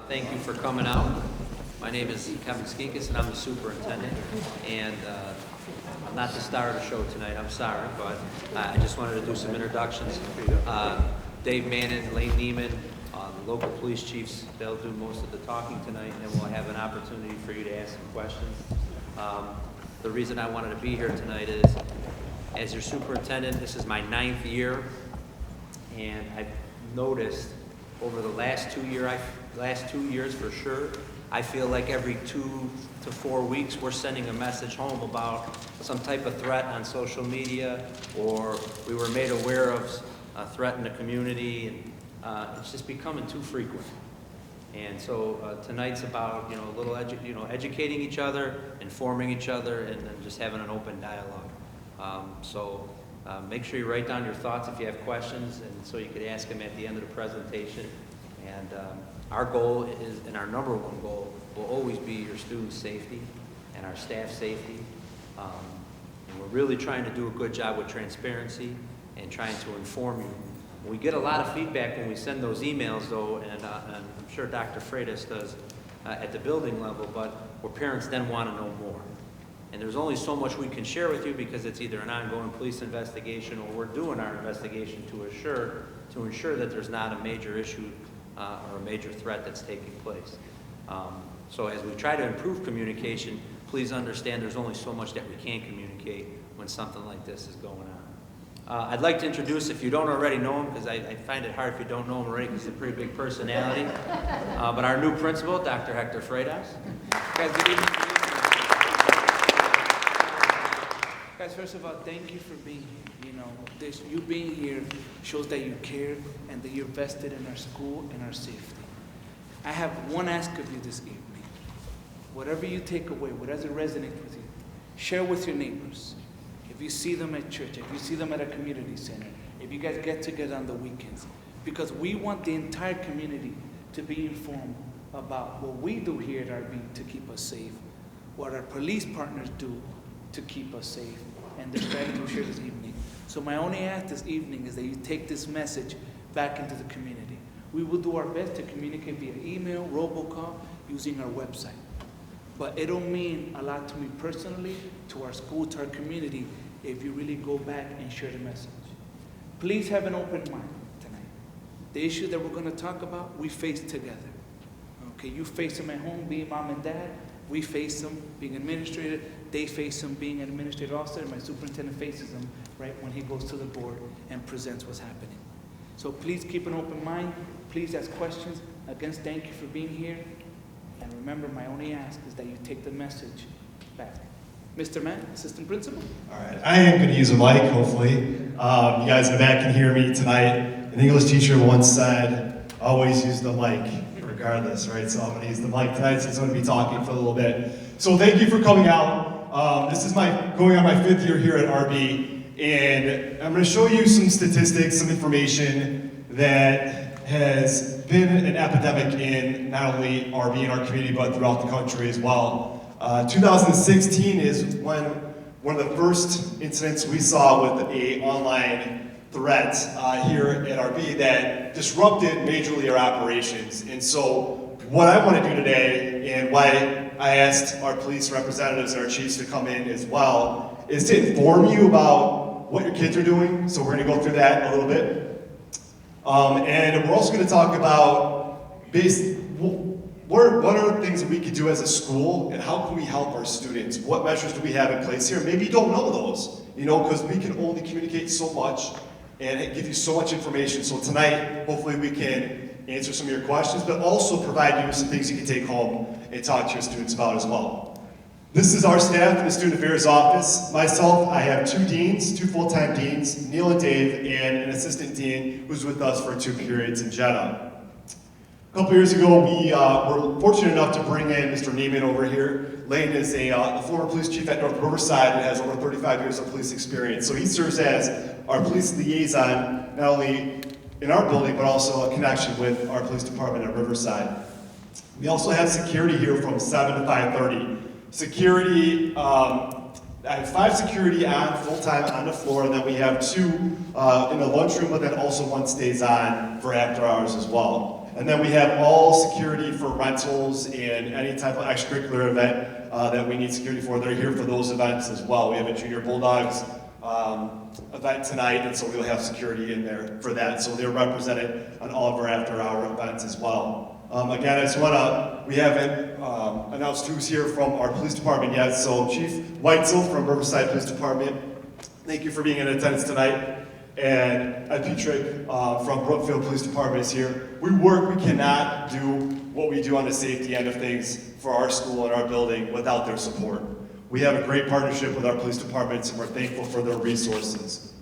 Thank you for coming out. My name is Kevin Skinkis, and I'm the superintendent. And I'm not the star of the show tonight, I'm sorry, but I just wanted to do some introductions. Dave Mannon, Lane Niemann, the local police chiefs, they'll do most of the talking tonight, and then we'll have an opportunity for you to ask some questions. The reason I wanted to be here tonight is, as your superintendent, this is my 9th year, and I've noticed over the last 2 years for sure, I feel like every 2 to 4 weeks we're sending a message home about some type of threat on social media, or we were made aware of a threat in the community, and it's just becoming too frequent. And so tonight's about a little educating each other, informing each other, and then just having an open dialogue. Make sure you write down your thoughts if you have questions, and so you could ask them at the end of the presentation. And our goal is, and our number one goal, will always be your students' safety and our staff safety. And we're really trying to do a good job with transparency and trying to inform you. We get a lot of feedback when we send those emails, though, and I'm sure Dr. Freytas does at the building level, but where parents then want to know more. And there's only so much we can share with you because it's either an ongoing police investigation or we're doing our investigation to ensure that there's not a major issue or a major threat that's taking place. So as we try to improve communication, please understand there's only so much that we can communicate when something like this is going on. I'd like to introduce, if you don't already know him, because I find it hard if you don't know him already because he's a pretty big personality, but our new principal, Dr. Hector Freytas. Guys, good evening. Guys, first of all, thank you for being here. You being here shows that you care and that you're vested in our school and our safety. I have one ask of you this evening. Whatever you take away, whatever resonates with you, share with your neighbors. If you see them at church, if you see them at a community center, if you guys get together on the weekends, because we want the entire community to be informed about what we do here at RB to keep us safe, what our police partners do to keep us safe, and the strategy we share this evening. So my only ask this evening is that you take this message back into the community. We will do our best to communicate via email, robocall, using our website. But it'll mean a lot to me personally, to our school, to our community, if you really go back and share the message. Please have an open mind tonight. The issue that we're going to talk about, we face together. Okay, you face them at home being mom and dad. We face them being administrator. They face them being an administrative officer. My superintendent faces them right when he goes to the board and presents what's happening. So please keep an open mind. Please ask questions. Again, thank you for being here. And remember, my only ask is that you take the message back. Mr. Mann, assistant principal. All right, I am going to use a mic, hopefully. You guys in the back can hear me tonight. An English teacher once said, always use the mic, regardless, right? So I'm going to use the mic tonight since I'm going to be talking for a little bit. So thank you for coming out. This is going on my 5th year here at RB, and I'm going to show you some statistics, some information that has been an epidemic in not only RB and our community, but throughout the country as well. 2016 is when one of the first incidents we saw with an online threat here at RB that disrupted majorly our operations. And so what I want to do today, and why I asked our police representatives and our chiefs to come in as well, is to inform you about what your kids are doing. So we're going to go through that a little bit. And we're also going to talk about what are the things that we could do as a school, and how can we help our students? What measures do we have in place here? Maybe you don't know those, because we can only communicate so much and give you so much information. So tonight, hopefully we can answer some of your questions, but also provide you with some things you can take home and talk to your students about as well. This is our staff in the Student Affairs Office. Myself, I have 2 deans, 2 full-time deans, Neil and Dave, and an assistant dean who's with us for 2 periods in Jenna. A couple years ago, we were fortunate enough to bring in Mr. Niemann over here. Lane is the former police chief at North Riverside and has over 35 years of police experience. So he serves as our police liaison, not only in our building, but also a connection with our police department at Riverside. We also have security here from 7 to 5:30. Security, I have 5 security on full-time on the floor, and then we have 2 in the lunchroom, but then also 1 stays on for after hours as well. And then we have all security for rentals and any type of extracurricular event that we need security for. They're here for those events as well. We have a Junior Bulldogs event tonight, and so we'll have security in there for that. So they're represented on all of our after-hour events as well. Again, I just we haven't announced who's here from our police department yet. So Chief Weitzel from Riverside Police Department, thank you for being in attendance tonight. And Petrak from Brookfield Police Department is here. We cannot do what we do on the safety end of things for our school and our building without their support. We have a great partnership with our police departments, and we're thankful for their resources.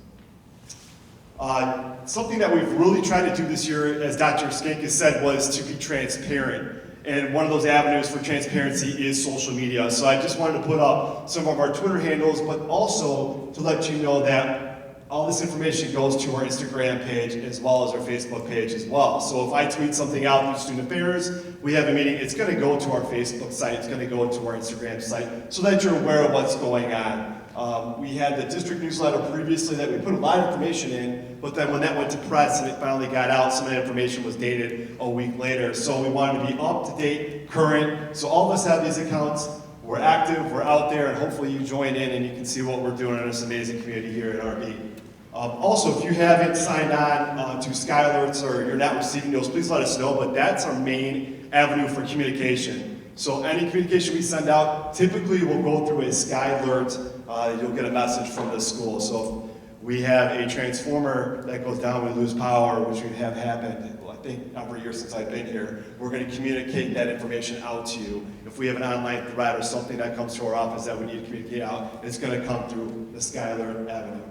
Something that we've really tried to do this year, as Dr. Skinkis said, was to be transparent. And one of those avenues for transparency is social media. So I just wanted to put up some of our Twitter handles, but also to let you know that all this information goes to our Instagram page as well as our Facebook page as well. So if I tweet something out through Student Affairs, we have a meeting, it's going to go to our Facebook site, it's going to go to our Instagram site, so that you're aware of what's going on. We had the district newsletter previously that we put a lot of information in, but then when that went to press and it finally got out, some of that information was dated a week later. So we wanted to be up to date, current. So all of us have these accounts. We're active, we're out there, and hopefully you join in and you can see what we're doing in this amazing community here at RB. Also, if you haven't signed on to Sky Alerts or you're not receiving those, please let us know, but that's our main avenue for communication. So any communication we send out typically will go through a Sky Alert. You'll get a message from the school. So if we have a transformer that goes down, we lose power, which we have happened, I think every year since I've been here, we're going to communicate that information out to you. If we have an online threat or something that comes to our office that we need to communicate out, it's going to come through the Sky Alert avenue.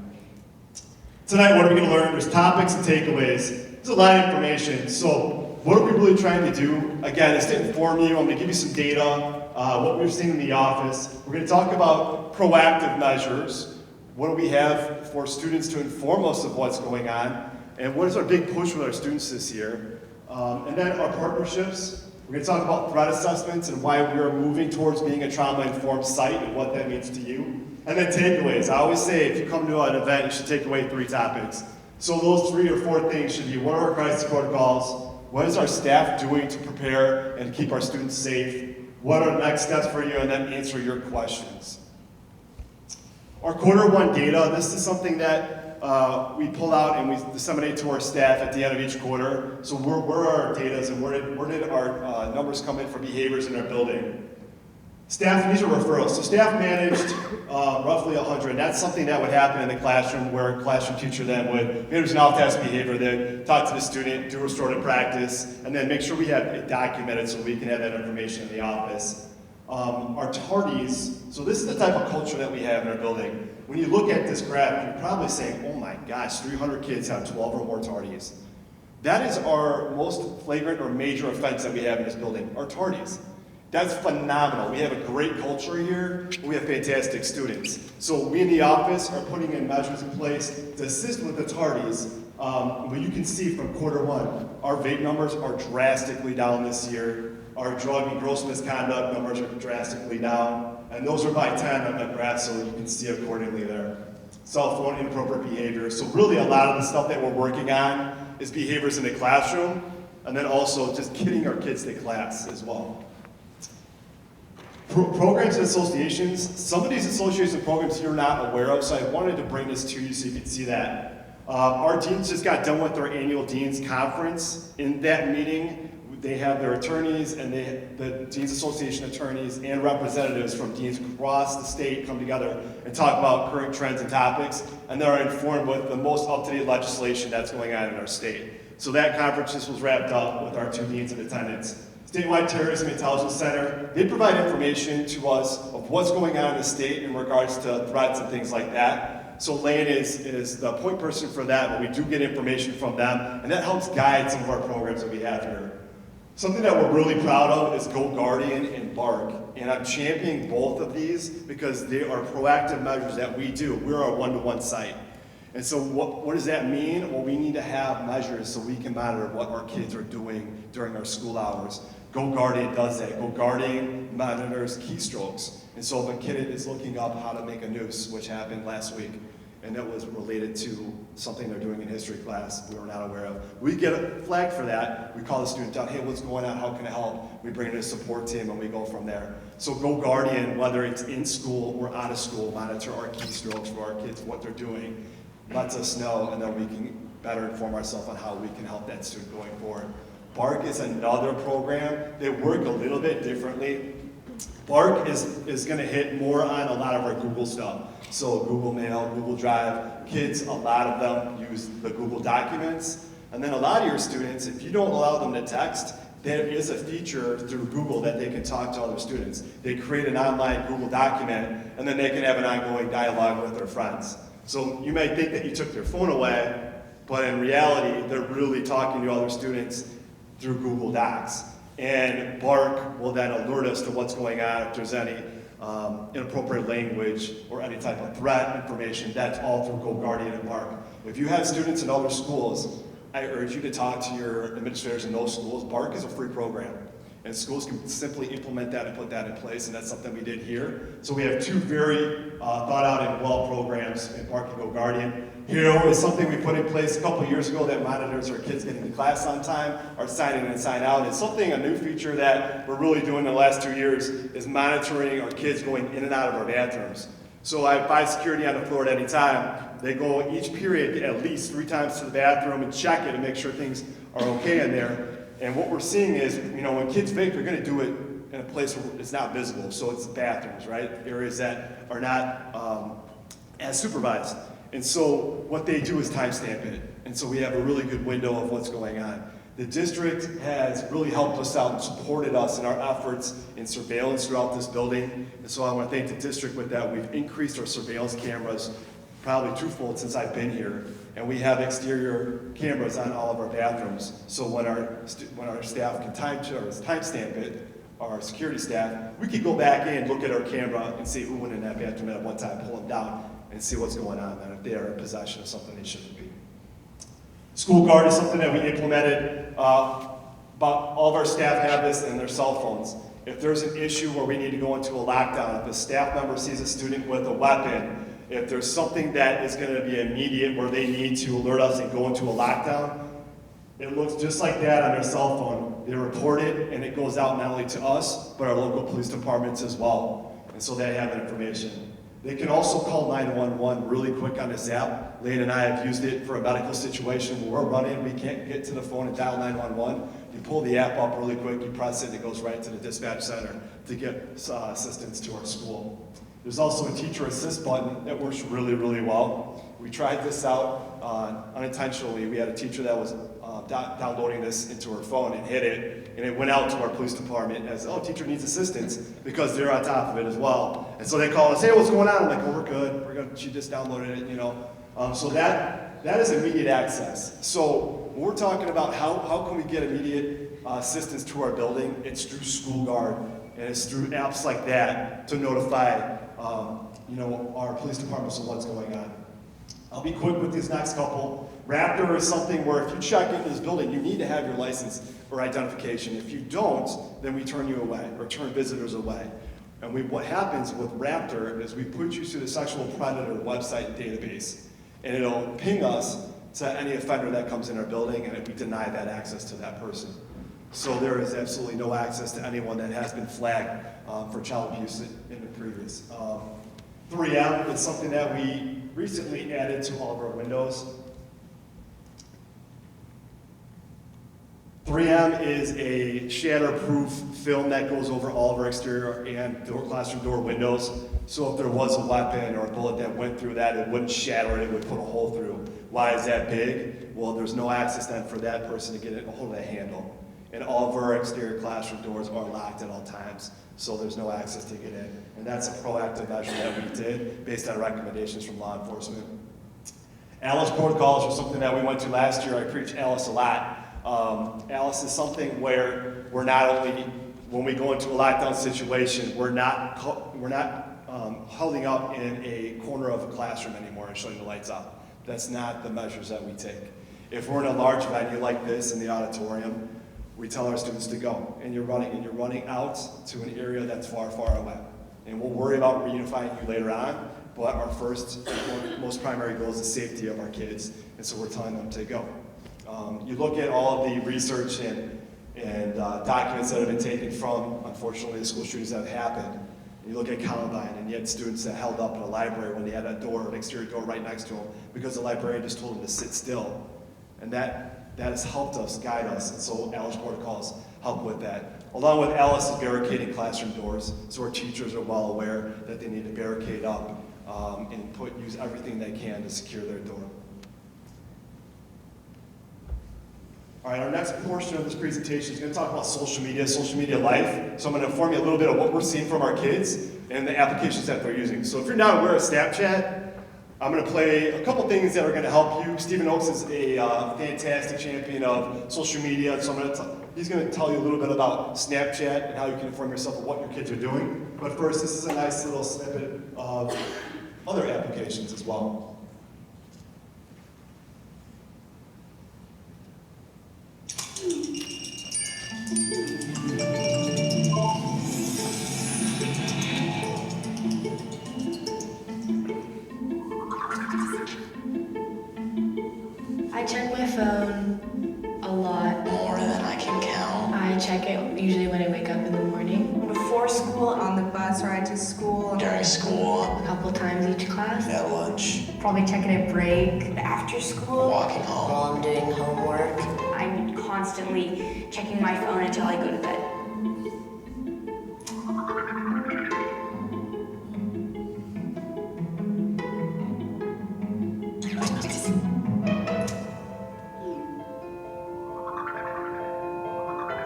Tonight, what are we going to learn? There's topics and takeaways. There's a lot of information. So what are we really trying to do? Again, it's to inform you. I'm going to give you some data, what we've seen in the office. We're going to talk about proactive measures. What do we have for students to inform us of what's going on? And what is our big push with our students this year? And then our partnerships. We're going to talk about threat assessments and why we are moving towards being a trauma-informed site and what that means to you. And then takeaways. I always say if you come to an event, you should take away 3 topics. So those 3 or 4 things should be: what are our crisis protocols? What is our staff doing to prepare and keep our students safe? What are the next steps for you? And then answer your questions. Our Q1 data, this is something that we pull out and we disseminate to our staff at the end of each quarter. So where are our data and where did our numbers come in for behaviors in our building? Staff, these are referrals. So staff managed roughly 100. That's something that would happen in the classroom where a classroom teacher then would manage an off-task behavior, then talk to the student, do restorative practice, and then make sure we have it documented so we can have that information in the office. Our tardies, so this is the type of culture that we have in our building. When you look at this graph, you're probably saying, oh my gosh, 300 kids have 12 or more tardies. That is our most flagrant or major offense that we have in this building, our tardies. That's phenomenal. We have a great culture here. We have fantastic students. So we in the office are putting in measures in place to assist with the tardies. But you can see from Q1, our vape numbers are drastically down this year. Our drug and gross misconduct numbers are drastically down. And those are by 10 on the graph, so you can see accordingly there. Cell phone inappropriate behavior. So really a lot of the stuff that we're working on is behaviors in the classroom, and then also just getting our kids to class as well. Programs and associations. Some of these associations and programs you're not aware of, so I wanted to bring this to you so you can see that. Our deans just got done with their annual Deans Conference. In that meeting, they have their attorneys and the Deans Association attorneys and representatives from deans across the state come together and talk about current trends and topics, and they're informed with the most up-to-date legislation that's going on in our state. So that conference just was wrapped up with our 2 deans in attendance. Statewide Terrorism Intelligence Center, they provide information to us of what's going on in the state in regards to threats and things like that. So Lane is the point person for that, but we do get information from them, and that helps guide some of our programs that we have here. Something that we're really proud of is Go Guardian and BARC, and I'm championing both of these because they are proactive measures that we do. We're a one-to-one site. And so what does that mean? Well, we need to have measures so we can monitor what our kids are doing during our school hours. Go Guardian does that. Go Guardian monitors keystrokes. And so if a kid is looking up how to make a noose, which happened last week, and that was related to something they're doing in history class we were not aware of. We get a flag for that. We call the student down, hey, what's going on? How can I help? We bring in a support team and we go from there. So Go Guardian, whether it's in school or out of school, monitor our keystrokes for our kids, what they're doing, lets us know, and then we can better inform ourselves on how we can help that student going forward. BARC is another program. They work a little bit differently. BARC is going to hit more on a lot of our Google stuff. So Google Mail, Google Drive, kids, a lot of them use the Google Documents. And then a lot of your students, if you don't allow them to text, there is a feature through Google that they can talk to other students. They create an online Google document, and then they can have an ongoing dialogue with their friends. So you may think that you took their phone away, but in reality, they're really talking to other students through Google Docs. And BARC will then alert us to what's going on, if there's any inappropriate language or any type of threat information. That's all through Go Guardian and BARC. If you have students in other schools, I urge you to talk to your administrators in those schools. BARC is a free program, and schools can simply implement that and put that in place, and that's something we did here. So we have two very thought out and well programs in BARC and Go Guardian. Hero is something we put in place a couple years ago that monitors our kids getting to class on time, our sign in and sign out. It's something, a new feature that we're really doing in the last 2 years is monitoring our kids going in and out of our bathrooms. So I have 5 security on the floor at any time. They go each period at least 3 times to the bathroom and check it and make sure things are okay in there. And what we're seeing is, when kids vape, they're going to do it in a place where it's not visible. So it's the bathrooms, right? Areas that are not as supervised. And so what they do is timestamp it. And so we have a really good window of what's going on. The district has really helped us out and supported us in our efforts in surveillance throughout this building. And so I want to thank the district with that. We've increased our surveillance cameras probably twofold since I've been here. And we have exterior cameras on all of our bathrooms. So when our staff can timestamp it, our security staff, we could go back in, look at our camera, and see who went in that bathroom at one time, pull them down, and see what's going on, and if they are in possession of something they shouldn't be. School Guard is something that we implemented. About all of our staff have this in their cell phones. If there's an issue where we need to go into a lockdown, if a staff member sees a student with a weapon, if there's something that is going to be immediate where they need to alert us and go into a lockdown, it looks just like that on their cell phone. They report it, and it goes out not only to us, but our local police departments as well. And so they have that information. They can also call 911 really quick on this app. Lane and I have used it for a medical situation where we're running, we can't get to the phone and dial 911. You pull the app up really quick, you press it, and it goes right to the dispatch center to get assistance to our school. There's also a teacher assist button that works really, really well. We tried this out unintentionally. We had a teacher that was downloading this into her phone and hit it, and it went out to our police department as, oh, teacher needs assistance, because they're on top of it as well. And so they call us, hey, what's going on? I'm like, oh, we're good. She just downloaded it, So that is immediate access. So when we're talking about how can we get immediate assistance to our building, it's through School Guard, and it's through apps like that to notify our police departments of what's going on. I'll be quick with these next couple. Raptor is something where if you check into this building, you need to have your license or identification. If you don't, then we turn you away or turn visitors away. And what happens with Raptor is we put you to the sexual predator website database, and it'll ping us to any offender that comes in our building, and we deny that access to that person. So there is absolutely no access to anyone that has been flagged for child abuse in the previous. 3M is something that we recently added to all of our windows. 3M is a shatterproof film that goes over all of our exterior and classroom door windows. So if there was a weapon or a bullet that went through that, it wouldn't shatter it, it would put a hole through. Why is that big? Well, there's no access then for that person to get a hold of that handle. And all of our exterior classroom doors are locked at all times, so there's no access to get in. And that's a proactive measure that we did based on recommendations from law enforcement. Alice protocols are something that we went to last year. I preach Alice a lot. Alice is something where we're not only, when we go into a lockdown situation, we're not holding up in a corner of a classroom anymore and shutting the lights out. That's not the measures that we take. If we're in a large venue like this in the auditorium, we tell our students to go, and you're running out to an area that's far, far away. And we'll worry about reunifying you later on, but our first and most primary goal is the safety of our kids, and so we're telling them to go. You look at all of the research and documents that have been taken from, unfortunately, the school shootings that have happened. And you look at Columbine, and you had students that held up in a library when they had an exterior door right next to them because the librarian just told them to sit still. And that has helped us, guide us, and so Alice protocols help with that. Along with Alice is barricading classroom doors, so our teachers are well aware that they need to barricade up and use everything they can to secure their door. All right, our next portion of this presentation is going to talk about social media life. So I'm going to inform you a little bit of what we're seeing from our kids and the applications that they're using. So if you're not aware of Snapchat, I'm going to play a couple things that are going to help you. Stephen Oakes is a fantastic champion of social media, so he's going to tell you a little bit about Snapchat and how you can inform yourself of what your kids are doing. But first, this is a nice little snippet of other applications as well. I check my phone a lot. More than I can count. I check it usually when I wake up in the morning. Before school, on the bus ride to school. During school, A couple times each class. at lunch, Probably checking a break. After school. walking home. While I'm doing homework. I'm constantly checking my phone until I go to bed.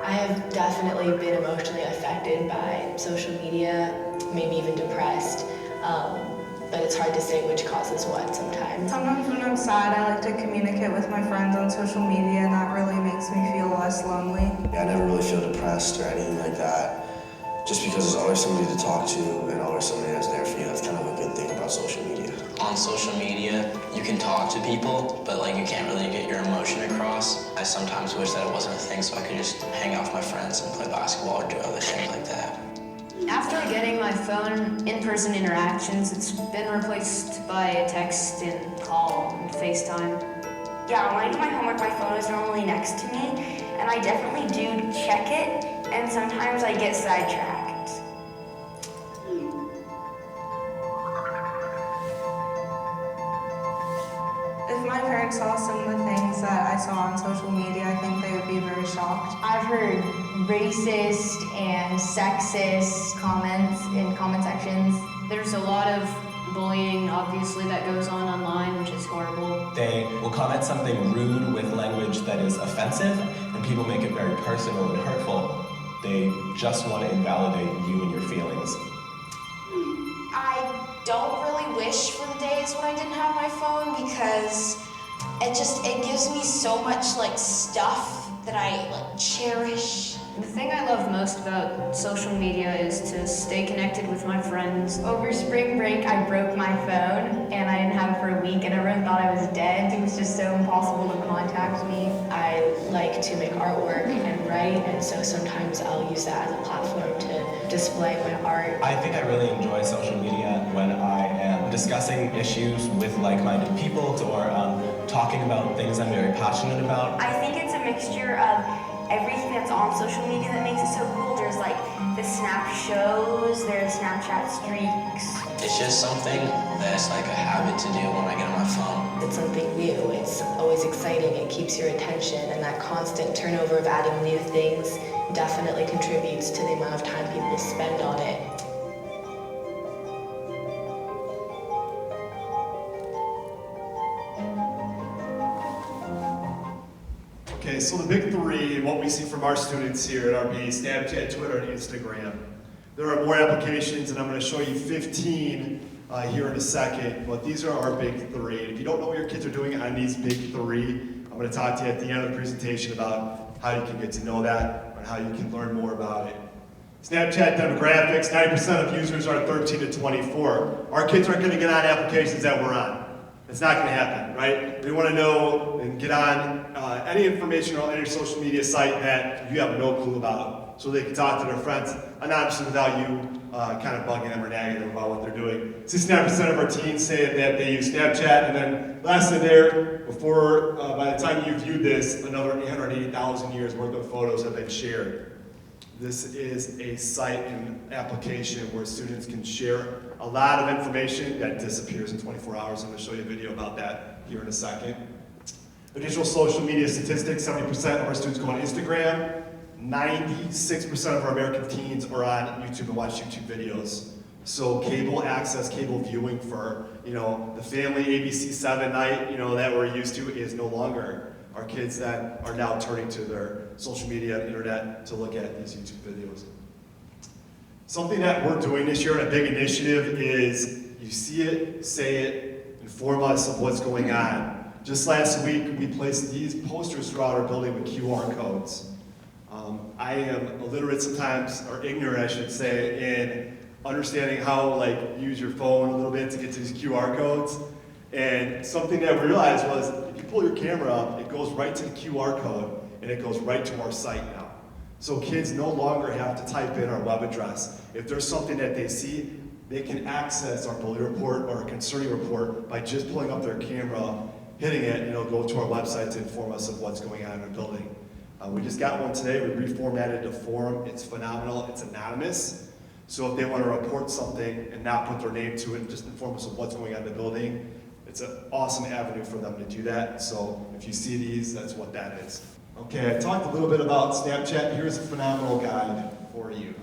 I have definitely been emotionally affected by social media, maybe even depressed. But it's hard to say which causes what sometimes. Sometimes when I'm sad, I like to communicate with my friends on social media, and that really makes me feel less lonely. I never really feel depressed or anything like that, just because there's always somebody to talk to and always somebody that's there for you. That's kind of a good thing about social media. On social media, you can talk to people, but like you can't really get your emotion across. I sometimes wish that it wasn't a thing so I could just hang out with my friends and play basketball or do other things like that. After getting my phone, in-person interactions, it's been replaced by text and call and FaceTime. Yeah, when I do my homework, my phone is normally next to me, and I definitely do check it, and sometimes I get sidetracked. If my parents saw some of the things that I saw on social media, I think they would be very shocked. I've heard racist and sexist comments in comment sections. There's a lot of bullying, obviously, that goes on online, which is horrible. They will comment something rude with language that is offensive, and people make it very personal and hurtful. They just want to invalidate you and your feelings. I don't really wish for the days when I didn't have my phone because it gives me so much like stuff that I like cherish. The thing I love most about social media is to stay connected with my friends. Over spring break, I broke my phone, and I didn't have it for a week, and everyone thought I was dead. It was just so impossible to contact me. I like to make artwork and write, and so sometimes I'll use that as a platform to display my art. I think I really enjoy social media when I am discussing issues with like-minded people or talking about things I'm very passionate about. I think it's a mixture of everything that's on social media that makes it so cool. There's like the Snap shows, there's Snapchat streaks. It's just something that's like a habit to do when I get on my phone. It's something new, it's always exciting, it keeps your attention, and that constant turnover of adding new things definitely contributes to the amount of time people spend on it. Okay, so the big three, what we see from our students here at RB, Snapchat, Twitter, and Instagram. There are more applications, and I'm going to show you 15 here in a second, but these are our big three. If you don't know what your kids are doing on these big three, I'm going to talk to you at the end of the presentation about how you can get to know that and how you can learn more about it. Snapchat demographics, 90% of users are 13 to 24. Our kids aren't going to get on applications that we're on. It's not going to happen, right? We want to know and get on any information on any social media site that you have no clue about. so they can talk to their friends anonymously without you kind of bugging them or nagging them about what they're doing. 69% of our teens say that they use Snapchat, and then lastly there, before, by the time you viewed this, another 880,000 years worth of photos have been shared. This is a site and application where students can share a lot of information that disappears in 24 hours. I'm going to show you a video about that here in a second. Additional social media statistics, 70% of our students go on Instagram. 96% of our American teens are on YouTube and watch YouTube videos. So cable access, cable viewing for, the family ABC 7 night, that we're used to is no longer. Our kids that are now turning to their social media and internet to look at these YouTube videos. Something that we're doing this year, and a big initiative, is you see it, say it, inform us of what's going on. Just last week, we placed these posters throughout our building with QR codes. I am illiterate sometimes, or ignorant I should say, in understanding how use your phone a little bit to get to these QR codes. And something that we realized was, if you pull your camera up, it goes right to the QR code, and it goes right to our site now. So kids no longer have to type in our web address. If there's something that they see, they can access our bully report or a concerning report by just pulling up their camera, hitting it, and it'll go to our website to inform us of what's going on in our building. We just got one today. We reformatted the form. It's phenomenal. It's anonymous. So if they want to report something and not put their name to it and just inform us of what's going on in the building, it's an awesome avenue for them to do that. So if you see these, that's what that is. Okay, I talked a little bit about Snapchat. Here's a phenomenal guide for you.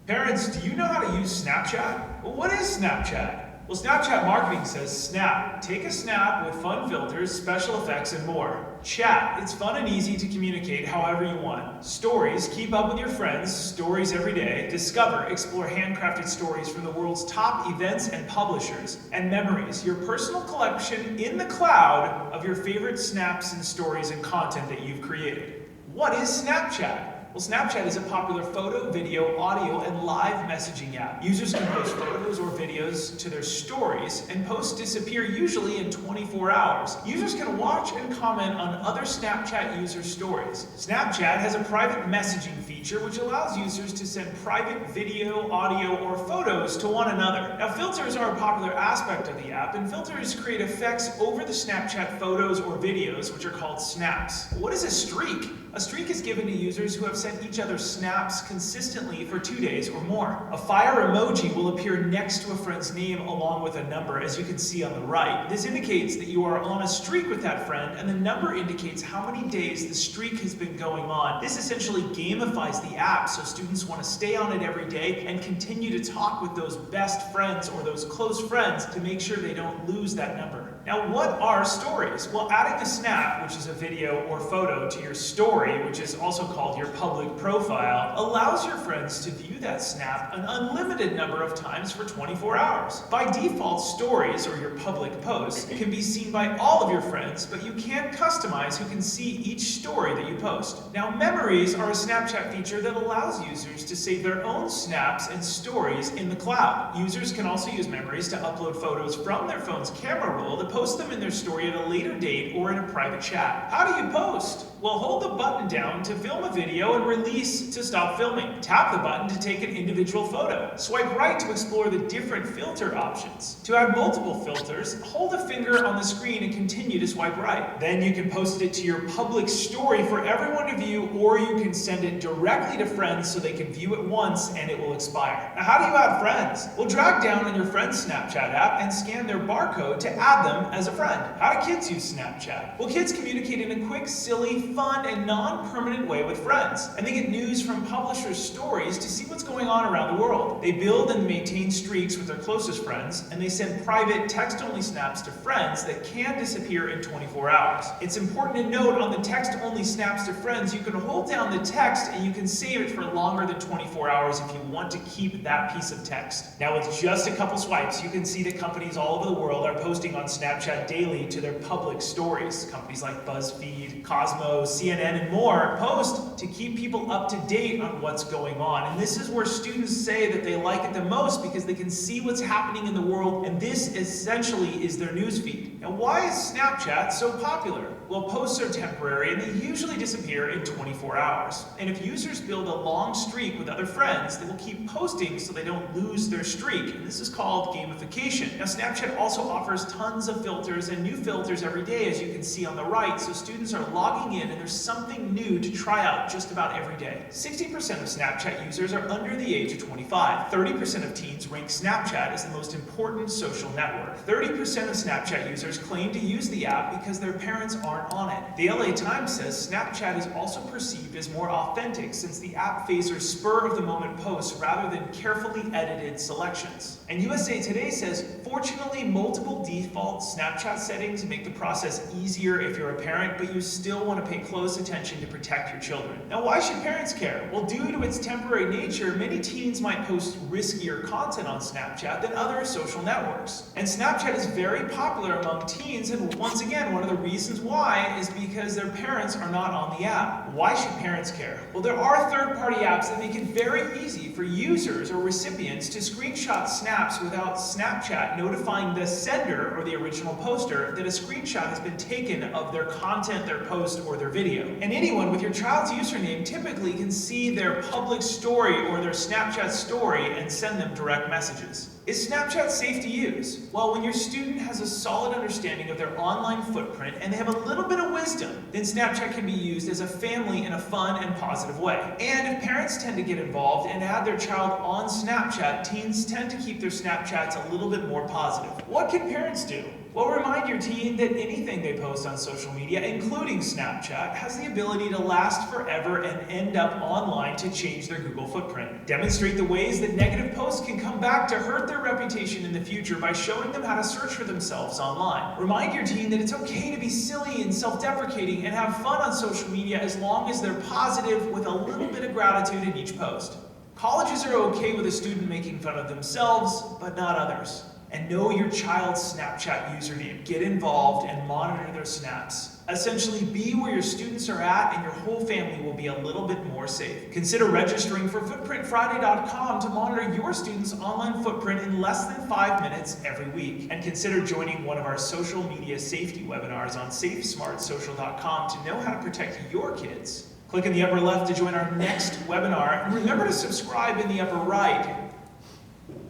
Parents, do you know how to use Snapchat? Well, what is Snapchat? Well, Snapchat marketing says snap. Take a snap with fun filters, special effects, and more. Chat. It's fun and easy to communicate however you want. Stories. Keep up with your friends. Stories every day. Discover. Explore handcrafted stories from the world's top events and publishers. And memories. Your personal collection in the cloud of your favorite snaps and stories and content that you've created. What is Snapchat? Well, Snapchat is a popular photo, video, audio, and live messaging app. Users can post photos or videos to their stories, and posts disappear usually in 24 hours. Users can watch and comment on other Snapchat user stories. Snapchat has a private messaging feature which allows users to send private video, audio, or photos to one another. Now, filters are a popular aspect of the app, and filters create effects over the Snapchat photos or videos, which are called snaps. What is a streak? A streak is given to users who have sent each other snaps consistently for 2 days or more. A fire emoji will appear next to a friend's name along with a number, as you can see on the right. This indicates that you are on a streak with that friend, and the number indicates how many days the streak has been going on. This essentially gamifies the app, so students want to stay on it every day and continue to talk with those best friends or those close friends to make sure they don't lose that number. Now, what are stories? Well, adding a snap, which is a video or photo, to your story, which is also called your public profile, allows your friends to view that snap an unlimited number of times for 24 hours. By default, stories, or your public posts, can be seen by all of your friends, but you can customize who can see each story that you post. Now, memories are a Snapchat feature that allows users to save their own snaps and stories in the cloud. Users can also use memories to upload photos from their phone's camera roll to post them in their story at a later date or in a private chat. How do you post? Well, hold the button down to film a video and release to stop filming. Tap the button to take an individual photo. Swipe right to explore the different filter options. To add multiple filters, hold a finger on the screen and continue to swipe right. Then you can post it to your public story for everyone to view, or you can send it directly to friends so they can view it once and it will expire. Now, how do you add friends? Well, drag down on your friend's Snapchat app and scan their barcode to add them as a friend. How do kids use Snapchat? Well, kids communicate in a quick, silly, fun, and non-permanent way with friends, and they get news from publishers' stories to see what's going on around the world. They build and maintain streaks with their closest friends, and they send private text-only snaps to friends that can disappear in 24 hours. It's important to note on the text-only snaps to friends, you can hold down the text and you can save it for longer than 24 hours if you want to keep that piece of text. Now, with just a couple swipes, you can see that companies all over the world are posting on Snapchat daily to their public stories. Companies like BuzzFeed, Cosmo, CNN, and more post to keep people up to date on what's going on. And this is where students say that they like it the most because they can see what's happening in the world, and this essentially is their newsfeed. Now, why is Snapchat so popular? Well, posts are temporary and they usually disappear in 24 hours. And if users build a long streak with other friends, they will keep posting so they don't lose their streak. And this is called gamification. Now, Snapchat also offers tons of filters and new filters every day, as you can see on the right. So students are logging in and there's something new to try out just about every day. 60% of Snapchat users are under the age of 25. 30% of teens rank Snapchat as the most important social network. 30% of Snapchat users claim to use the app because their parents aren't on it. The LA Times says Snapchat is also perceived as more authentic since the app favors spur-of-the-moment posts rather than carefully edited selections. And USA Today says, fortunately, multiple default Snapchat settings make the process easier if you're a parent, but you still want to pay close attention to protect your children. Now, why should parents care? Well, due to its temporary nature, many teens might post riskier content on Snapchat than other social networks. And Snapchat is very popular among teens, and once again, one of the reasons why is because their parents are not on the app. Why should parents care? Well, there are third-party apps that make it very easy for users or recipients to screenshot snaps without Snapchat notifying the sender or the original poster that a screenshot has been taken of their content, their post, or their video. And anyone with your child's username typically can see their public story or their Snapchat story and send them direct messages. Is Snapchat safe to use? Well, when your student has a solid understanding of their online footprint and they have a little bit of wisdom, then Snapchat can be used as a family in a fun and positive way. And if parents tend to get involved and add their child on Snapchat, teens tend to keep their Snapchats a little bit more positive. What can parents do? Well, remind your teen that anything they post on social media, including Snapchat, has the ability to last forever and end up online to change their Google footprint. Demonstrate the ways that negative posts can come back to hurt their reputation in the future by showing them how to search for themselves online. Remind your teen that it's okay to be silly and self-deprecating and have fun on social media as long as they're positive with a little bit of gratitude in each post. Colleges are okay with a student making fun of themselves, but not others. And know your child's Snapchat username. Get involved and monitor their snaps. Essentially, be where your students are at and your whole family will be a little bit more safe. Consider registering for FootprintFriday.com to monitor your students' online footprint in less than 5 minutes every week. And consider joining one of our social media safety webinars on SafeSmartSocial.com to know how to protect your kids. Click in the upper left to join our next webinar, and remember to subscribe in the upper right.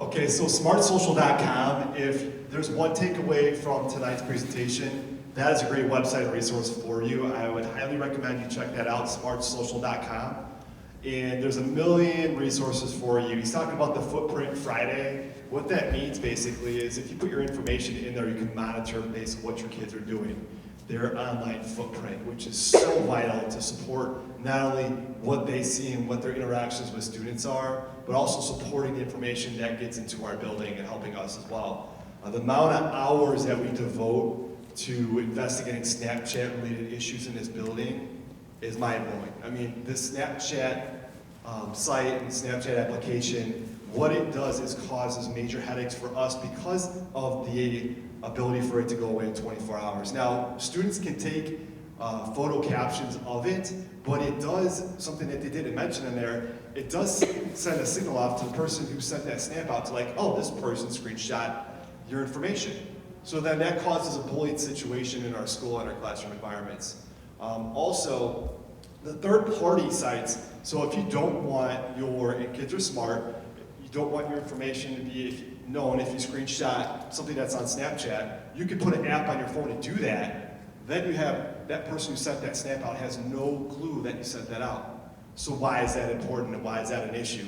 Okay, so smartsocial.com, if there's one takeaway from tonight's presentation, that is a great website and resource for you. I would highly recommend you check that out, smartsocial.com. And there's a million resources for you. He's talking about the Footprint Friday. What that means basically is if you put your information in there, you can monitor based on what your kids are doing, their online footprint, which is so vital to support not only what they see and what their interactions with students are, but also supporting the information that gets into our building and helping us as well. The amount of hours that we devote to investigating Snapchat-related issues in this building is mind-blowing. I mean, this Snapchat site and Snapchat application, what it does is causes major headaches for us because of the ability for it to go away in 24 hours. Now, students can take photo captions of it, but it does something that they didn't mention in there. It does send a signal off to the person who sent that snap out to like, oh, this person screenshot your information. So then that causes a bullied situation in our school and our classroom environments. Also, the third-party sites, so if you don't want your, and kids are smart, you don't want your information to be known if you screenshot something that's on Snapchat, you can put an app on your phone and do that. Then you have, that person who sent that snap out has no clue that you sent that out. So why is that important and why is that an issue?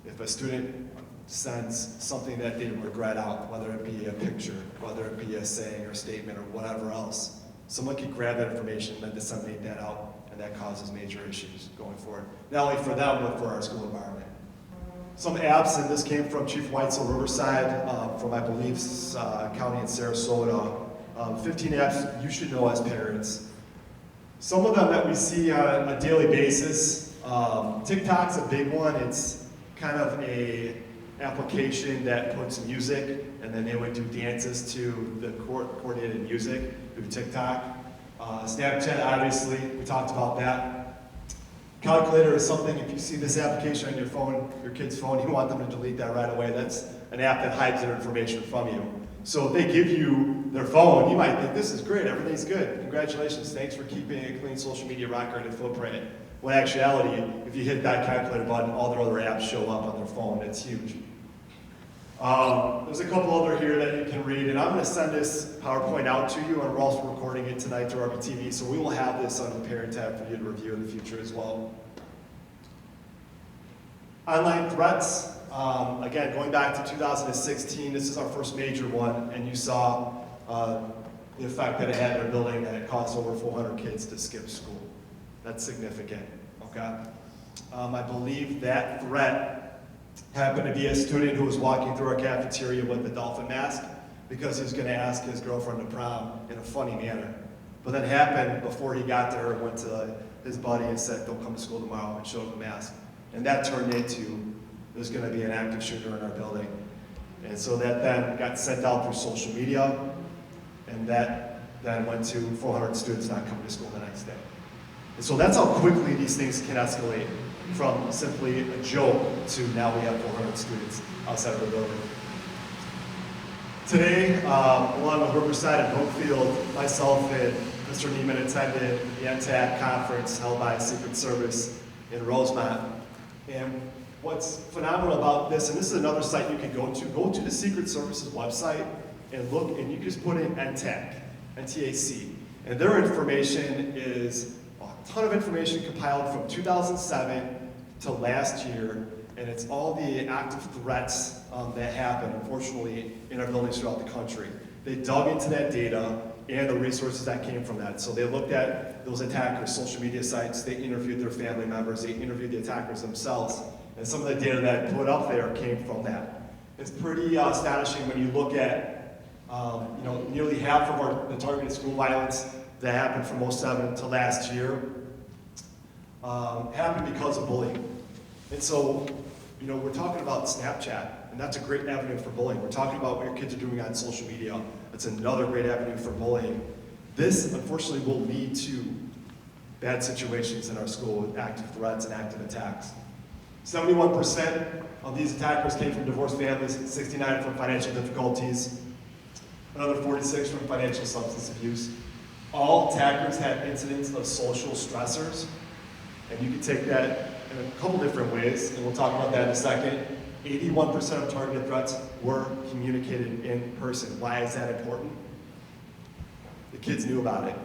If a student sends something that they regret out, whether it be a picture, whether it be a saying or statement or whatever else, someone can grab that information and then disseminate that out, and that causes major issues going forward. Not only for them, but for our school environment. Some apps, and this came from Chief Weitzel, Riverside, from I believe County in Sarasota. 15 apps you should know as parents. Some of them that we see on a daily basis. TikTok's a big one. It's kind of a application that puts music, and then they would do dances to the coordinated music through TikTok. Snapchat, obviously, we talked about that. Calculator is something, if you see this application on your phone, your kid's phone, you want them to delete that right away. That's an app that hides their information from you. So if they give you their phone, you might think, this is great, everything's good. Congratulations, thanks for keeping a clean social media record and footprint. When in actuality, if you hit that calculator button, all their other apps show up on their phone. It's huge. There's a couple other here that you can read, and I'm going to send this PowerPoint out to you, and we're also recording it tonight to RBTV, so we will have this on the parent tab for you to review in the future as well. Online threats, again, going back to 2016, this is our first major one, and you saw the effect that it had in our building that it caused over 400 kids to skip school. That's significant, okay? I believe that threat happened to be a student who was walking through our cafeteria with a dolphin mask because he was going to ask his girlfriend to prom in a funny manner. But that happened before he got there, went to his buddy and said, don't come to school tomorrow, and showed him the mask. And that turned into, there's going to be an active shooter in our building. And so that then got sent out through social media, and that then went to 400 students not coming to school the next day. And so that's how quickly these things can escalate from simply a joke to now we have 400 students outside of the building. Today, along with Riverside and Brookfield, myself and Mr. Niemann attended the NTAC conference held by Secret Service in Rosemont. And what's phenomenal about this, and this is another site you can go to the Secret Service's website and look, and you can just put in NTAC, NTAC. And their information is a ton of information compiled from 2007 to last year, and it's all the active threats that happen, unfortunately, in our buildings throughout the country. They dug into that data and the resources that came from that. So they looked at those attackers' social media sites, they interviewed their family members, they interviewed the attackers themselves, and some of the data that put up there came from that. It's pretty astonishing when you look at nearly half of the targeted school violence that happened from 2007 to last year happened because of bullying. And so, we're talking about Snapchat, and that's a great avenue for bullying. We're talking about what your kids are doing on social media. That's another great avenue for bullying. This, unfortunately, will lead to bad situations in our school with active threats and active attacks. 71% of these attackers came from divorced families, 69% from financial difficulties, another 46% from financial substance abuse. All attackers had incidents of social stressors, and you can take that in a couple different ways, and we'll talk about that in a second. 81% of targeted threats were communicated in person. Why is that important? The kids knew about it.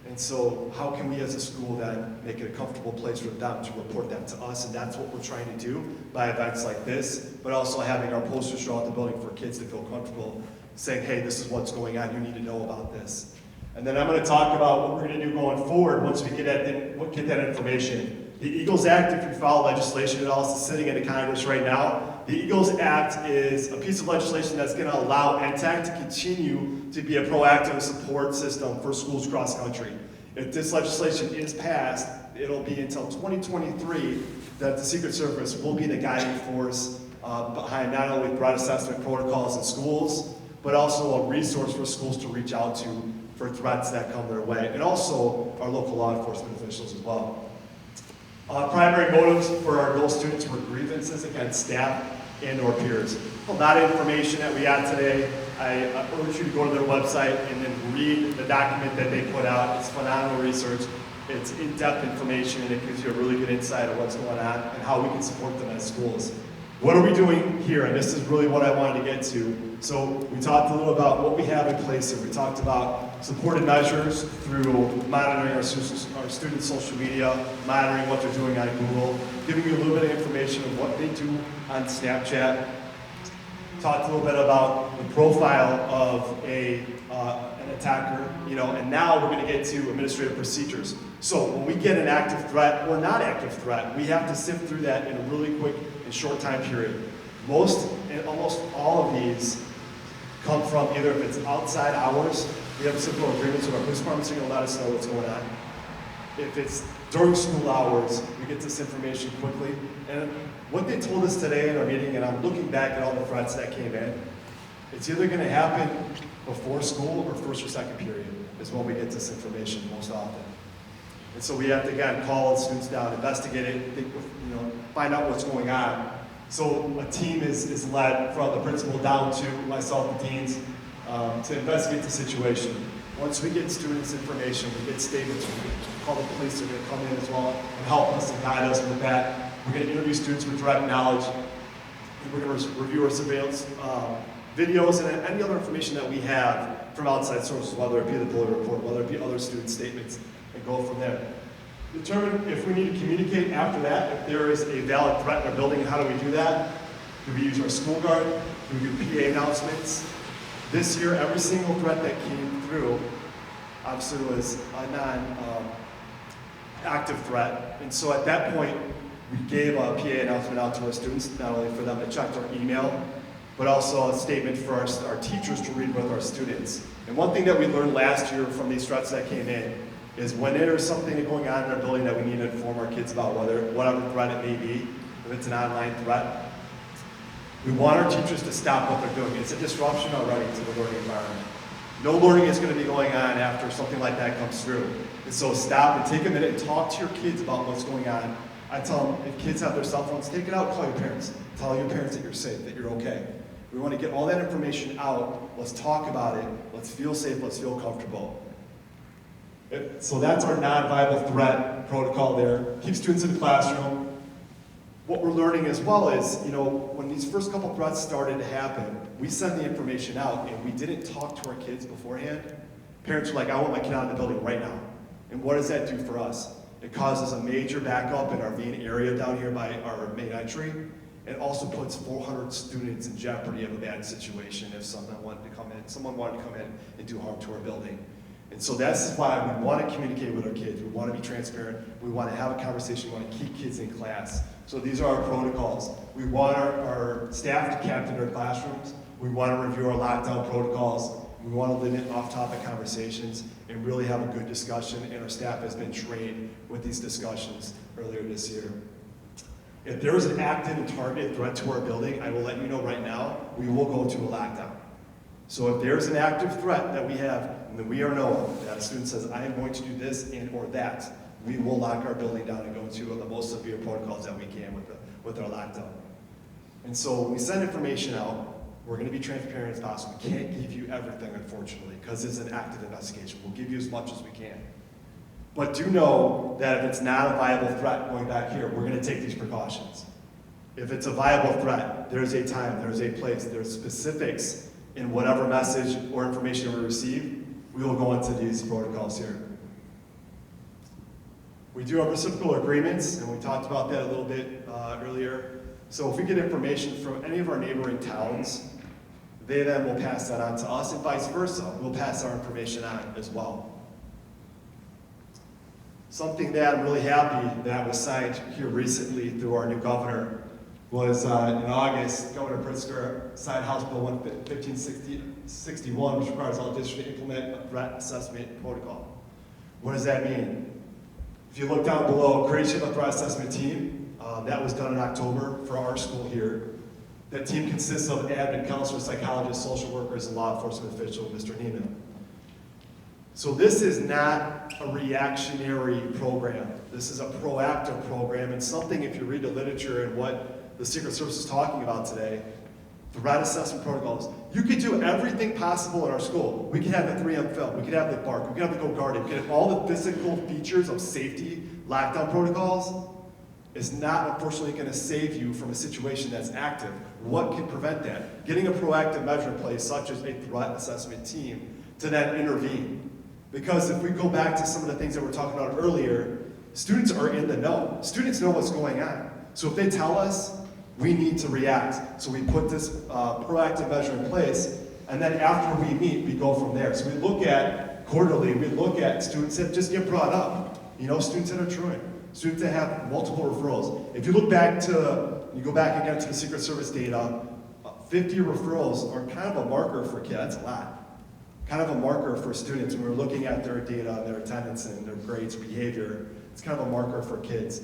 And so how can we as a school then make it a comfortable place for them to report that to us? And that's what we're trying to do by events like this, but also having our posters throughout the building for kids to feel comfortable saying, hey, this is what's going on, you need to know about this. And then I'm going to talk about what we're going to do going forward once we get that information. The EAGLES Act, if you follow legislation at all, is sitting in the Congress right now. The EAGLES Act is a piece of legislation that's going to allow NTAC to continue to be a proactive support system for schools across the country. If this legislation is passed, it'll be until 2023 that the Secret Service will be the guiding force behind not only threat assessment protocols in schools, but also a resource for schools to reach out to for threats that come their way, and also our local law enforcement officials as well. Primary motives for our goal students were grievances against staff and or peers. A lot of information that we got today. I urge you to go to their website and then read the document that they put out. It's phenomenal research. It's in-depth information, and it gives you a really good insight of what's going on and how we can support them as schools. What are we doing here? And this is really what I wanted to get to. So we talked a little about what we have in place here. We talked about supported measures through monitoring our students' social media, monitoring what they're doing on Google, giving you a little bit of information of what they do on Snapchat. Talked a little bit about the profile of an attacker, and now we're going to get to administrative procedures. So when we get an active threat or not active threat, we have to sift through that in a really quick and short time period. Most and almost all of these come from either if it's outside hours, we have simple agreements with our police department so you can let us know what's going on. If it's during school hours, we get this information quickly. And what they told us today in our meeting, and I'm looking back at all the threats that came in, it's either going to happen before school or first or second period is when we get this information most often. And so we have to, again, call the students down, investigate it, find out what's going on. So a team is led from the principal down to myself, the deans, to investigate the situation. Once we get students' information, we get statements, we call the police, they're going to come in as well and help us and guide us with that. We're going to interview students with direct knowledge. We're going to review our surveillance videos and any other information that we have from outside sources, whether it be the bulletin report, whether it be other student statements, and go from there. Determine if we need to communicate after that, if there is a valid threat in our building, how do we do that? Do we use our school guard? Do we do PA announcements? This year, every single threat that came through, obviously was a non-active threat. And so at that point, we gave a PA announcement out to our students, not only for them to check their email, but also a statement for our teachers to read with our students. And one thing that we learned last year from these threats that came in is when there's something going on in our building that we need to inform our kids about, whatever threat it may be, if it's an online threat, we want our teachers to stop what they're doing. It's a disruption already to the learning environment. No learning is going to be going on after something like that comes through. And so stop and take a minute and talk to your kids about what's going on. I tell them, if kids have their cell phones, take it out, call your parents. Tell your parents that you're safe, that you're okay. We want to get all that information out. Let's talk about it. Let's feel safe. Let's feel comfortable. So that's our non-viable threat protocol there. Keep students in the classroom. What we're learning as well is, when these first couple threats started to happen, we send the information out and we didn't talk to our kids beforehand. Parents are like, I want my kid out of the building right now. And what does that do for us? It causes a major backup in our main area down here by our main entry. It also puts 400 students in jeopardy of a bad situation if someone wanted to come in and do harm to our building. And so that's why we want to communicate with our kids. We want to be transparent. We want to have a conversation. We want to keep kids in class. So these are our protocols. We want our staff to captain their classrooms. We want to review our lockdown protocols. We want to limit off-topic conversations and really have a good discussion. And our staff has been trained with these discussions earlier this year. If there is an active and targeted threat to our building, I will let you know right now, we will go to a lockdown. So if there's an active threat that we have, and that we are knowing that a student says, I am going to do this and or that, we will lock our building down and go to the most severe protocols that we can with our lockdown. And so when we send information out, we're going to be transparent as possible. We can't give you everything, unfortunately, because it's an active investigation. We'll give you as much as we can. But do know that if it's not a viable threat, going back here, we're going to take these precautions. If it's a viable threat, there's a time, there's a place, there's specifics in whatever message or information we receive, we will go into these protocols here. We do have reciprocal agreements, and we talked about that a little bit earlier. So if we get information from any of our neighboring towns, they then will pass that on to us, and vice versa. We'll pass our information on as well. Something that I'm really happy that was signed here recently through our new governor was in August, Governor Pritzker signed House Bill 1561, which requires all districts to implement a threat assessment protocol. What does that mean? If you look down below, creation of a threat assessment team, that was done in October for our school here. That team consists of admin, counselors, psychologists, social workers, and law enforcement official, Mr. Niemann. So this is not a reactionary program. This is a proactive program, and something, if you read the literature and what the Secret Service is talking about today, threat assessment protocols. You could do everything possible in our school. We could have the 3M film, we could have the BARC, we could have the Go Guardian, we could have all the physical features of safety, lockdown protocols. It's not, unfortunately, going to save you from a situation that's active. What can prevent that? Getting a proactive measure in place, such as a threat assessment team, to then intervene. Because if we go back to some of the things that we were talking about earlier, students are in the know. Students know what's going on. So if they tell us, we need to react. So we put this proactive measure in place, and then after we meet, we go from there. So we look at quarterly, we look at students that just get brought up. Students that are truant, students that have multiple referrals. If you look back you go back again to the Secret Service data, 50 referrals are kind of a marker for kids. That's a lot. Kind of a marker for students when we're looking at their data, their attendance, and their grades, behavior. It's kind of a marker for kids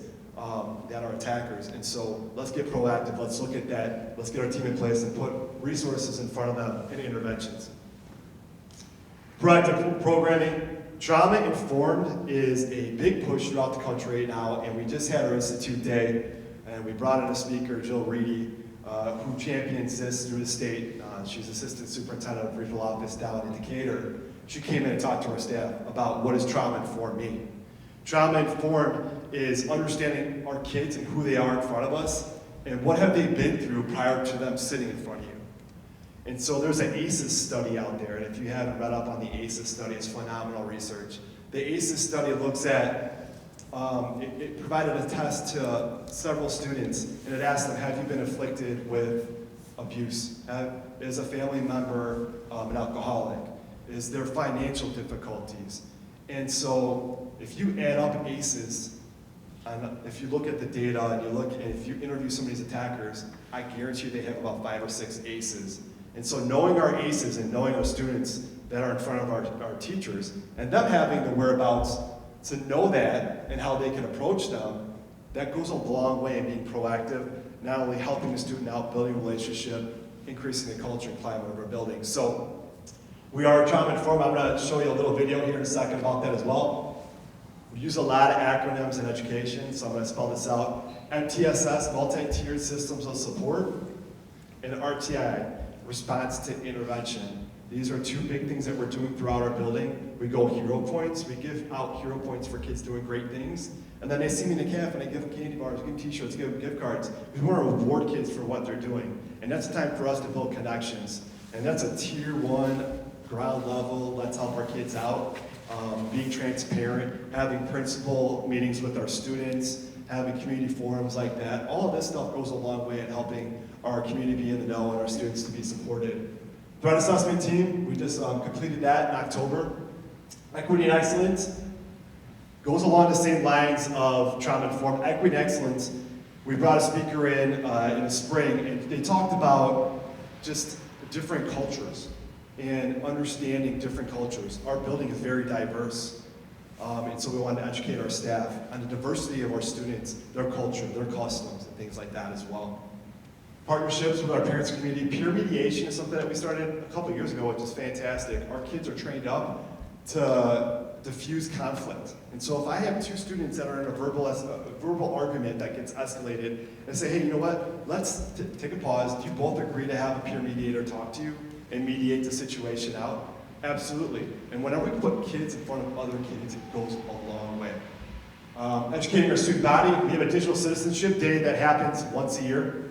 that are attackers. And so let's get proactive. Let's look at that. Let's get our team in place and put resources in front of them and interventions. Proactive programming. Trauma-informed is a big push throughout the country right now, and we just had our Institute Day, and we brought in a speaker, Jill Reedy, who champions this through the state. She's assistant superintendent of regional office down in Decatur. She came in and talked to our staff about what does trauma-informed mean. Trauma-informed is understanding our kids and who they are in front of us, and what have they been through prior to them sitting in front of you. And so there's an ACEs study out there, and if you haven't read up on the ACEs study, it's phenomenal research. The ACEs study looks at, it provided a test to several students, and it asked them, have you been afflicted with abuse? Is a family member an alcoholic? Is there financial difficulties? And so if you add up ACEs, and if you look at the data and if you interview some of these attackers, I guarantee you they have about 5 or 6 ACEs. And so knowing our ACEs and knowing our students that are in front of our teachers, and them having the whereabouts to know that and how they can approach them, that goes a long way in being proactive, not only helping the student out, building a relationship, increasing the culture and climate of our building. So we are trauma-informed. I'm going to show you a little video here in a second about that as well. We use a lot of acronyms in education, so I'm going to spell this out. MTSS, Multi-Tiered Systems of Support, and RTI, Response to Intervention. These are 2 big things that we're doing throughout our building. We go hero points. We give out hero points for kids doing great things. And then they see me in the caf and I give them candy bars, give them t-shirts, give them gift cards. We want to reward kids for what they're doing. And that's time for us to build connections. And that's a tier 1, ground level, let's help our kids out. Being transparent, having principal meetings with our students, having community forums like that. All of this stuff goes a long way in helping our community be in the know and our students to be supported. Threat assessment team, we just completed that in October. Equity and excellence goes along the same lines of trauma-informed. Equity and excellence, we brought a speaker in the spring, and they talked about just different cultures and understanding different cultures. Our building is very diverse, and so we wanted to educate our staff on the diversity of our students, their culture, their customs, and things like that as well. Partnerships with our parents and community. Peer mediation is something that we started a couple years ago, which is fantastic. Our kids are trained up to diffuse conflict. And so if I have 2 students that are in a verbal argument that gets escalated, and say, hey, you know what, let's take a pause. Do you both agree to have a peer mediator talk to you and mediate the situation out? Absolutely. And whenever we put kids in front of other kids, it goes a long way. Educating our student body. We have a digital citizenship day that happens once a year.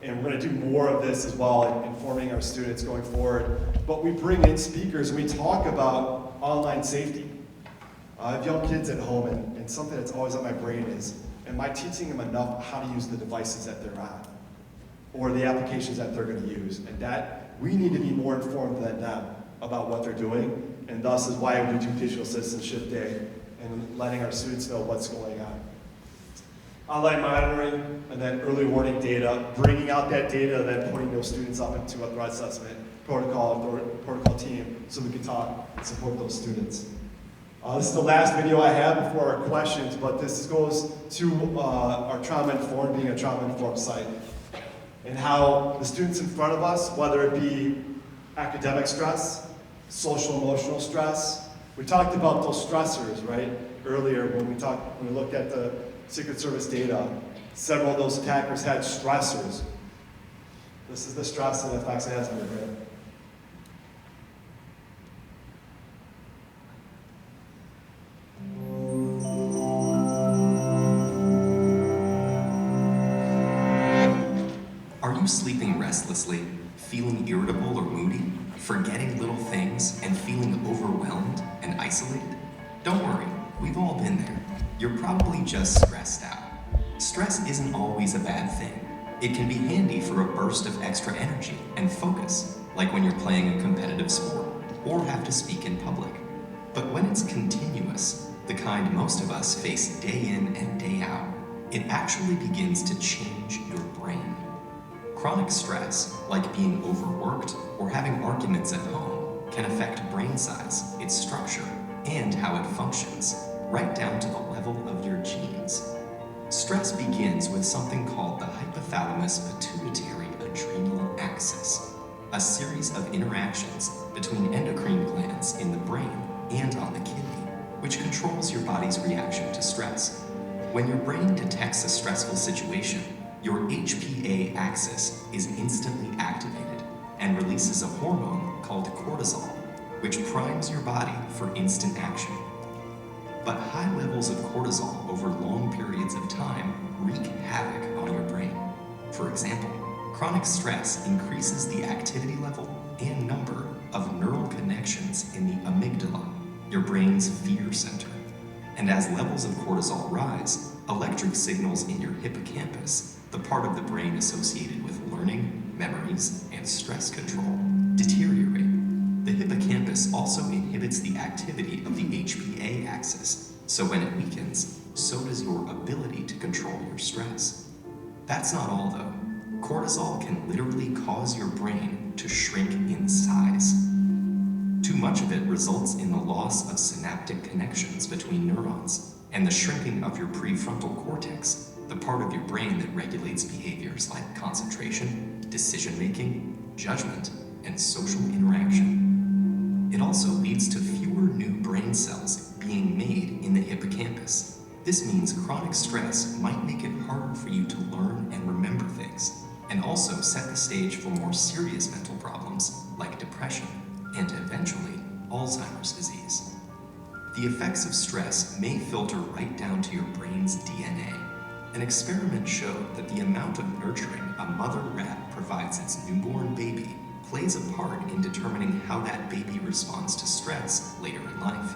And we're going to do more of this as well, informing our students going forward. But we bring in speakers and we talk about online safety. I have young kids at home, and something that's always on my brain is, am I teaching them enough how to use the devices that they're on? Or the applications that they're going to use? And that we need to be more informed than them about what they're doing, and thus is why we do Digital Citizenship Day and letting our students know what's going on. Online monitoring, and then early warning data, bringing out that data, and then putting those students up into a threat assessment protocol team so we can talk and support those students. This is the last video I have before our questions, but this goes to our trauma-informed, being a trauma-informed site, and how the students in front of us, whether it be academic stress, social emotional stress, we talked about those stressors, right? Earlier when we looked at the Secret Service data, several of those attackers had stressors. This is the stress that affects it on your brain. Are you sleeping restlessly, feeling irritable or moody, forgetting little things, and feeling overwhelmed and isolated? Don't worry, we've all been there. You're probably just stressed out. Stress isn't always a bad thing. It can be handy for a burst of extra energy and focus, like when you're playing a competitive sport or have to speak in public. But when it's continuous, the kind most of us face day in and day out, it actually begins to change your brain. Chronic stress, like being overworked or having arguments at home, can affect brain size, its structure, and how it functions, right down to the level of your genes. Stress begins with something called the hypothalamus-pituitary-adrenal axis, a series of interactions between endocrine glands in the brain and on the kidney, which controls your body's reaction to stress. When your brain detects a stressful situation, your HPA axis is instantly activated and releases a hormone called cortisol, which primes your body for instant action. But high levels of cortisol over long periods of time wreak havoc on your brain. For example, chronic stress increases the activity level and number of neural connections in the amygdala, your brain's fear center. And as levels of cortisol rise, electric signals in your hippocampus, the part of the brain associated with learning, memories, and stress control, deteriorate. The hippocampus also inhibits the activity of the HPA axis, so when it weakens, so does your ability to control your stress. That's not all though. Cortisol can literally cause your brain to shrink in size. Too much of it results in the loss of synaptic connections between neurons and the shrinking of your prefrontal cortex, the part of your brain that regulates behaviors like concentration, decision-making, judgment, and social interaction. It also leads to fewer new brain cells being made in the hippocampus. This means chronic stress might make it harder for you to learn and remember things, and also set the stage for more serious mental problems like depression and eventually Alzheimer's disease. The effects of stress may filter right down to your brain's DNA. An experiment showed that the amount of nurturing a mother rat provides its newborn baby plays a part in determining how that baby responds to stress later in life.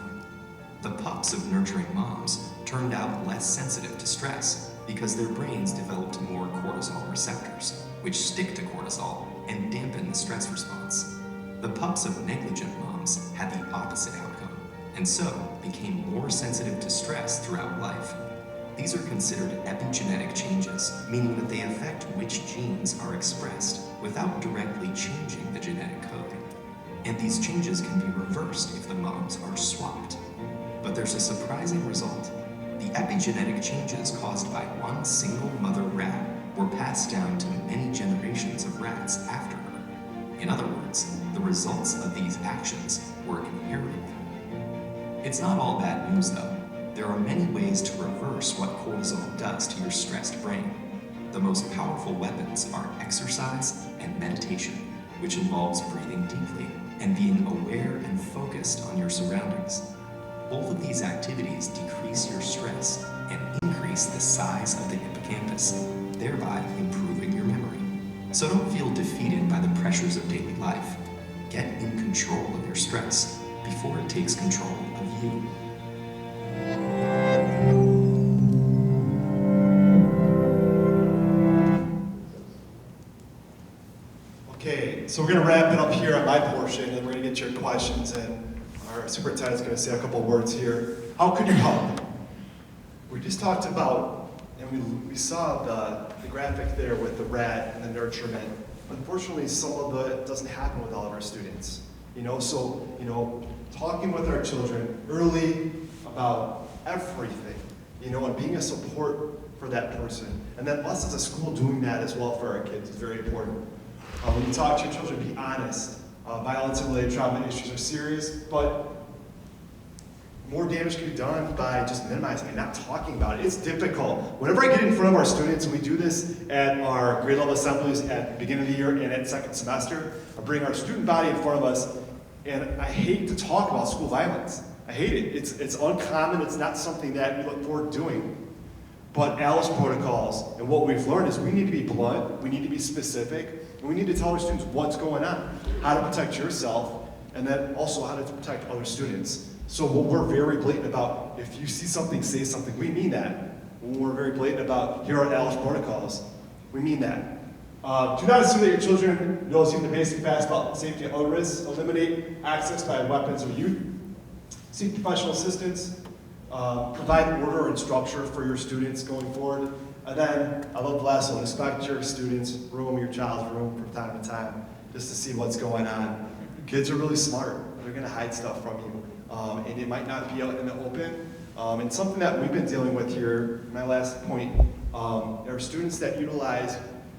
The pups of nurturing moms turned out less sensitive to stress because their brains developed more cortisol receptors, which stick to cortisol and dampen the stress response. The pups of negligent moms had the opposite outcome, and so became more sensitive to stress throughout life. These are considered epigenetic changes, meaning that they affect which genes are expressed without directly changing the genetic code. And these changes can be reversed if the moms are swapped. But there's a surprising result. The epigenetic changes caused by one single mother rat were passed down to many generations of rats after her. In other words, the results of these actions were inheritable. It's not all bad news though. There are many ways to reverse what cortisol does to your stressed brain. The most powerful weapons are exercise and meditation, which involves breathing deeply and being aware and focused on your surroundings. Both of these activities decrease your stress and increase the size of the hippocampus, thereby improving your memory. So don't feel defeated by the pressures of daily life. Get in control of your stress before it takes control of you. Okay, so we're going to wrap it up here on my portion, and we're going to get your questions, and our superintendent's going to say a couple words here. How could you help? We just talked about, and we saw the graphic there with the rat and the nurturement. Unfortunately, some of it doesn't happen with all of our students. So talking with our children early about everything, and being a support for that person. And then us as a school doing that as well for our kids is very important. When you talk to your children, be honest. Violence and related trauma issues are serious, but more damage can be done by just minimizing it, not talking about it. It's difficult. Whenever I get in front of our students, and we do this at our grade level assemblies at the beginning of the year and at second semester, I bring our student body in front of us, and I hate to talk about school violence. I hate it. It's uncommon. It's not something that we look forward to doing. But ALICE protocols and what we've learned is we need to be blunt, we need to be specific, and we need to tell our students what's going on, how to protect yourself, and then also how to protect other students. So what we're very blatant about, if you see something, say something, we mean that. When we're very blatant about, here are ALICE protocols, we mean that. Do not assume that your children know even the basic facts about safety and other risks. Eliminate access by weapons or youth. Seek professional assistance. Provide order and structure for your students going forward. And then, I love the last one, inspect your students' room, your child's room from time to time, just to see what's going on. Kids are really smart. They're gonna hide stuff from you. And it might not be out in the open. And something that we've been dealing with here, my last point, are students that utilize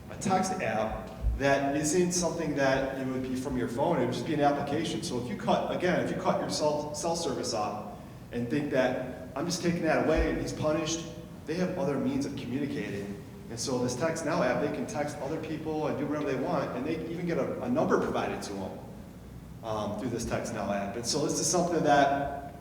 a text app that isn't something that it would be from your phone, it would just be an application. So if you cut your cell service off and think that I'm just taking that away and he's punished, they have other means of communicating And so this Text Now app, they can text other people and do whatever they want, and they even get a number provided to them through this Text Now app. And so this is something that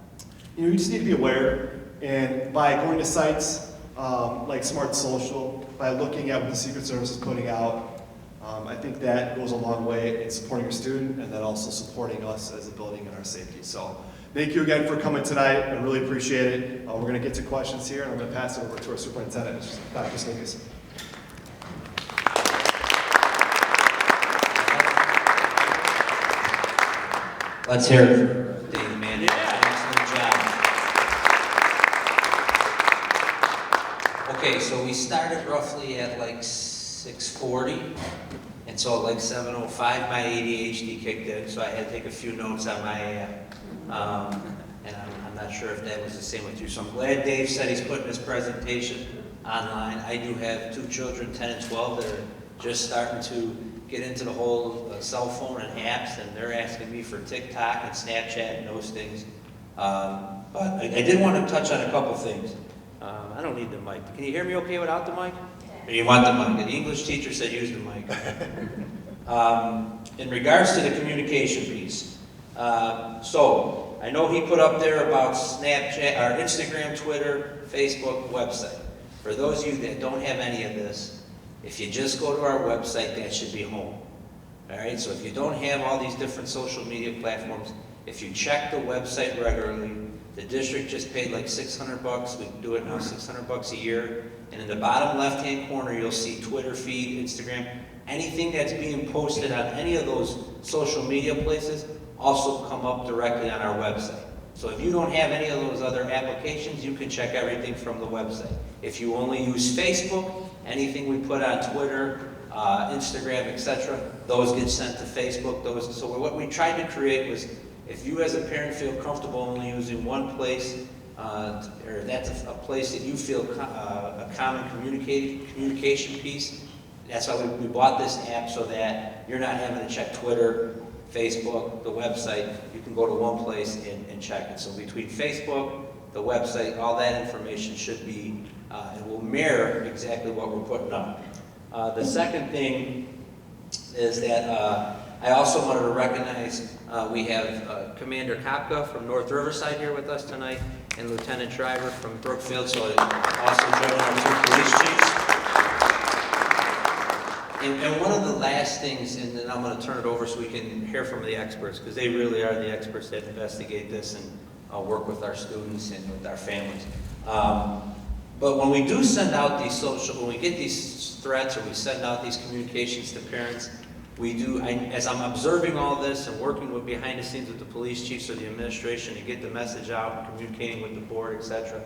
you just need to be aware. And by going to sites like Smart Social, by looking at what the Secret Service is putting out, I think that goes a long way in supporting your student and then also supporting us as a building and our safety. So thank you again for coming tonight. I really appreciate it. We're going to get to questions here, and I'm going to pass it over to our superintendent, Dr. Skinkis. Let's hear it for Dave Mannon. Excellent job. Okay, so we started roughly at like 6:40, and so at like 7:05 my ADHD kicked in, so I had to take a few notes on my app. And I'm not sure if that was the same with you, so I'm glad Dave said he's putting his presentation online. I do have 2 children, 10 and 12, that are just starting to get into the whole cell phone and apps, and they're asking me for TikTok and Snapchat and those things. But I did want to touch on a couple things. I don't need the mic. Can you hear me okay without the mic? Or you want the mic? The English teacher said use the mic. In regards to the communication piece, so I know he put up there about Snapchat, or Instagram, Twitter, Facebook, website. For those of you that don't have any of this, if you just go to our website, that should be home. All right, so if you don't have all these different social media platforms, if you check the website regularly, the district just paid like $600. We can do it now, $600 a year. And in the bottom left-hand corner, you'll see Twitter feed, Instagram, anything that's being posted on any of those social media places also come up directly on our website. So if you don't have any of those other applications, you can check everything from the website. If you only use Facebook, anything we put on Twitter, Instagram, etc., those get sent to Facebook. So what we tried to create was, if you as a parent feel comfortable only using one place, or that's a place that you feel a common communication piece, that's why we bought this app, so that you're not having to check Twitter, Facebook, the website. You can go to one place and check it. So between Facebook, the website, all that information should be, it will mirror exactly what we're putting up. The second thing is that I also wanted to recognize we have Commander Kopka from North Riverside here with us tonight, and Lieutenant Schreiber from Brookfield, so also joining our 2 police chiefs. And one of the last things, and then I'm going to turn it over so we can hear from the experts, because they really are the experts that investigate this and work with our students and with our families. But when we do send out these when we get these threats or we send out these communications to parents, we do, as I'm observing all this and working with behind the scenes with the police chiefs or the administration to get the message out and communicating with the board, etc.,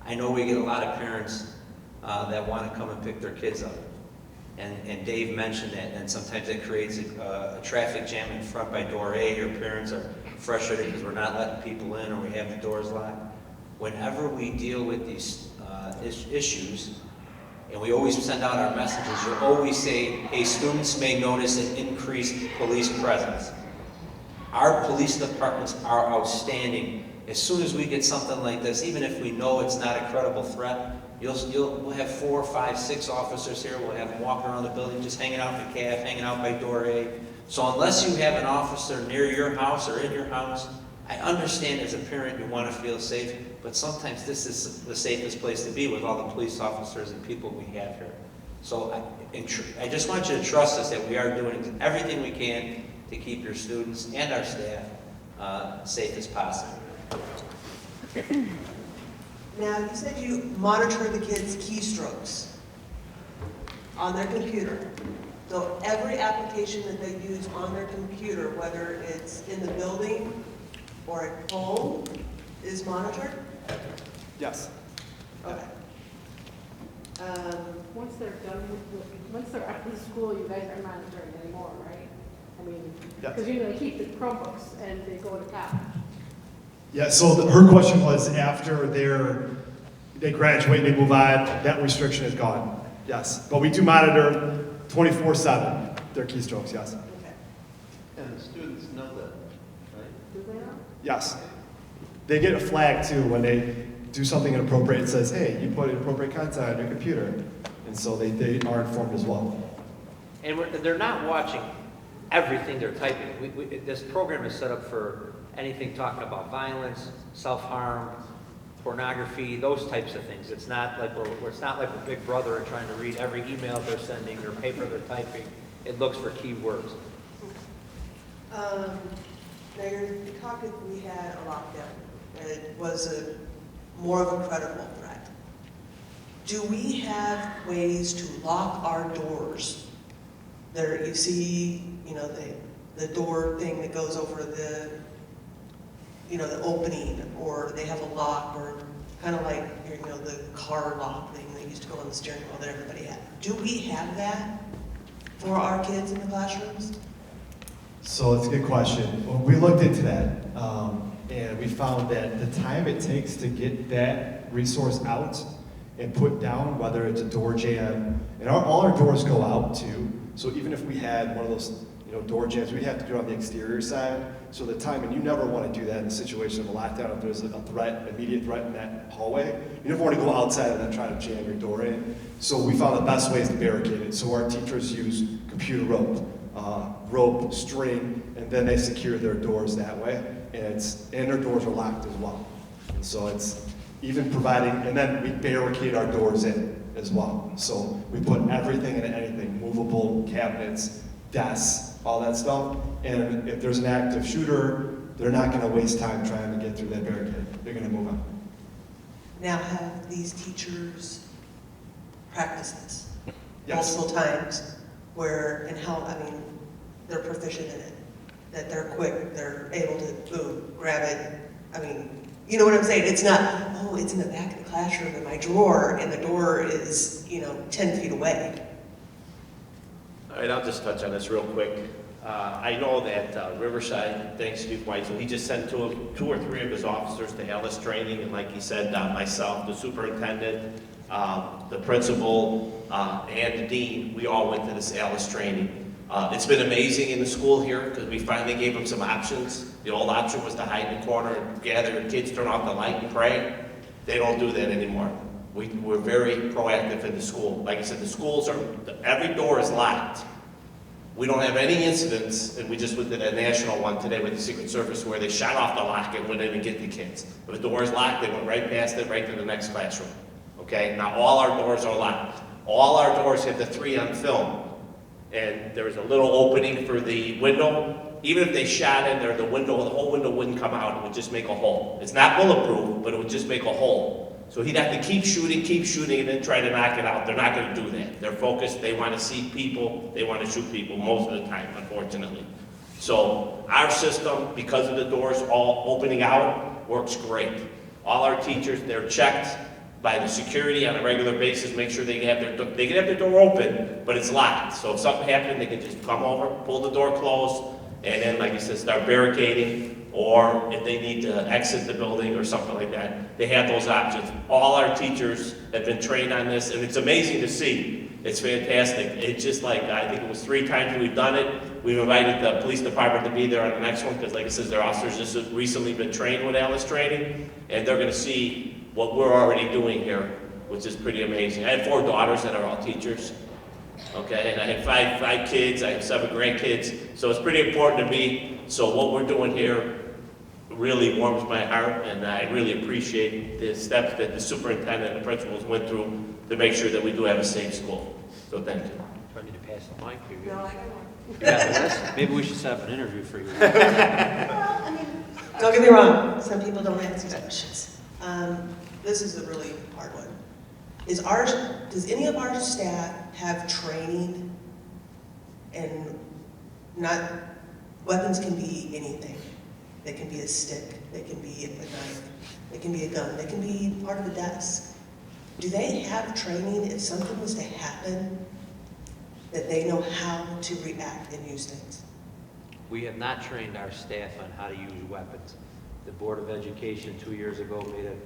I know we get a lot of parents that want to come and pick their kids up. And Dave mentioned that, and sometimes it creates a traffic jam in front by door A. Your parents are frustrated because we're not letting people in or we have the doors locked. Whenever we deal with these issues, and we always send out our messages, you'll always say, hey, students may notice an increased police presence. Our police departments are outstanding. As soon as we get something like this, even if we know it's not a credible threat, we'll have 4, 5, 6 officers here. We'll have them walking around the building, just hanging out in the cab, hanging out by door A. So unless you have an officer near your house or in your house, I understand as a parent you want to feel safe, but sometimes this is the safest place to be with all the police officers and people we have here. So I just want you to trust us that we are doing everything we can to keep your students and our staff safe as possible. Now, you said you monitor the kids' keystrokes on their computer. So every application that they use on their computer, whether it's in the building or at home, is monitored? Yes. Okay. Once they're done once they're after the school, you guys aren't monitoring anymore, right? I mean, because Yes. they keep the Chromebooks and they go to college. Yeah, so her question was after they graduate and they move on, that restriction is gone. Yes, but we do monitor 24/7 their keystrokes, yes. Okay. And the students know that, right? Do they not? Yes. They get a flag too when they do something inappropriate. It says, hey, you put inappropriate content on your computer. And so they are informed as well. And they're not watching everything they're typing. This program is set up for anything talking about violence, self-harm, pornography, those types of things. It's not like it's not like a big brother and trying to read every email they're sending or paper they're typing. It looks for keywords. Mayor, the topic we had a lockdown. It was more of a credible threat. Do we have ways to lock our doors? There, you see, you know, the door thing that goes over the, you know, the opening, or they have a lock, or kind of like, you know, the car lock thing that used to go on the steering wheel that everybody had. Do we have that for our kids in the classrooms? So it's a good question. Well, we looked into that, and we found that the time it takes to get that resource out and put down, whether it's a door jam, and all our doors go out too. So even if we had one of those, you know, door jams, we'd have to do it on the exterior side. So the time, and you never want to do that in the situation of a lockdown. If there's a threat, immediate threat in that hallway, you never want to go outside and then try to jam your door in. So we found the best ways to barricade it. So our teachers use computer rope, string, and then they secure their doors that way. And their doors are locked as well. And so it's even providing, and then we barricade our doors in as well. So we put everything and anything, movable cabinets, desks, all that stuff. And if there's an active shooter, they're not going to waste time trying to get through that barricade. They're going to move on. Now, have these teachers practiced this Yes. multiple times? Where, and how, I mean, they're proficient in it, that they're quick, they're able to, boom, grab it. I mean, you know what I'm saying? It's not, oh, it's in the back of the classroom in my drawer, and the door is, you know, 10 feet away. All right, I'll just touch on this real quick. I know that Riverside, thanks to Weitzel, he just sent two or three of his officers to Alice training, and like he said, myself, the superintendent, the principal, and the dean, we all went to this Alice training. It's been amazing in the school here because we finally gave them some options. The old option was to hide in the corner and gather your kids, turn off the light and pray. They don't do that anymore. We're very proactive in the school. Like I said, the schools are, every door is locked. We don't have any incidents, and we just went to that national one today with the Secret Service where they shot off the lock and went in and get the kids. If the door is locked, they went right past it, right to the next classroom. Okay, now all our doors are locked. All our doors have the 3 on film. And there's a little opening for the window. Even if they shot in there, the whole window wouldn't come out. It would just make a hole. It's not bulletproof, but it would just make a hole. So he'd have to keep shooting, and then try to knock it out. They're not going to do that. They're focused. They want to see people. They want to shoot people most of the time, unfortunately. So our system, because of the doors all opening out, works great. All our teachers, they're checked by the security on a regular basis, make sure they can have their door open, but it's locked. So if something happened, they can just come over, pull the door closed, and then, like I said, start barricading, or if they need to exit the building or something like that, they have those options. All our teachers have been trained on this, and it's amazing to see. It's fantastic. It's just like, I think it was 3 times we've done it. We've invited the police department to be there on the next one, because like I said, their officers just recently been trained with Alice training, and they're gonna see what we're already doing here, which is pretty amazing. I have 4 daughters that are all teachers, okay? And I have 5 kids, I have 7 grandkids, so it's pretty important to me. So what we're doing here really warms my heart, and I really appreciate the steps that the superintendent and the principals went through to make sure that we do have a safe school. So thank you. Do I need to pass the mic to you? No, I got one. You got the list? Maybe we should set up an interview for you. Well, I mean, don't get me wrong, some people don't answer questions. This is a really hard one. Does any of our staff have training, and weapons can be anything. They can be a stick, they can be a knife, they can be a gun, they can be part of a desk. Do they have training if something was to happen, that they know how to react and use things? We have not trained our staff on how to use weapons. The Board of Education 2 years ago made a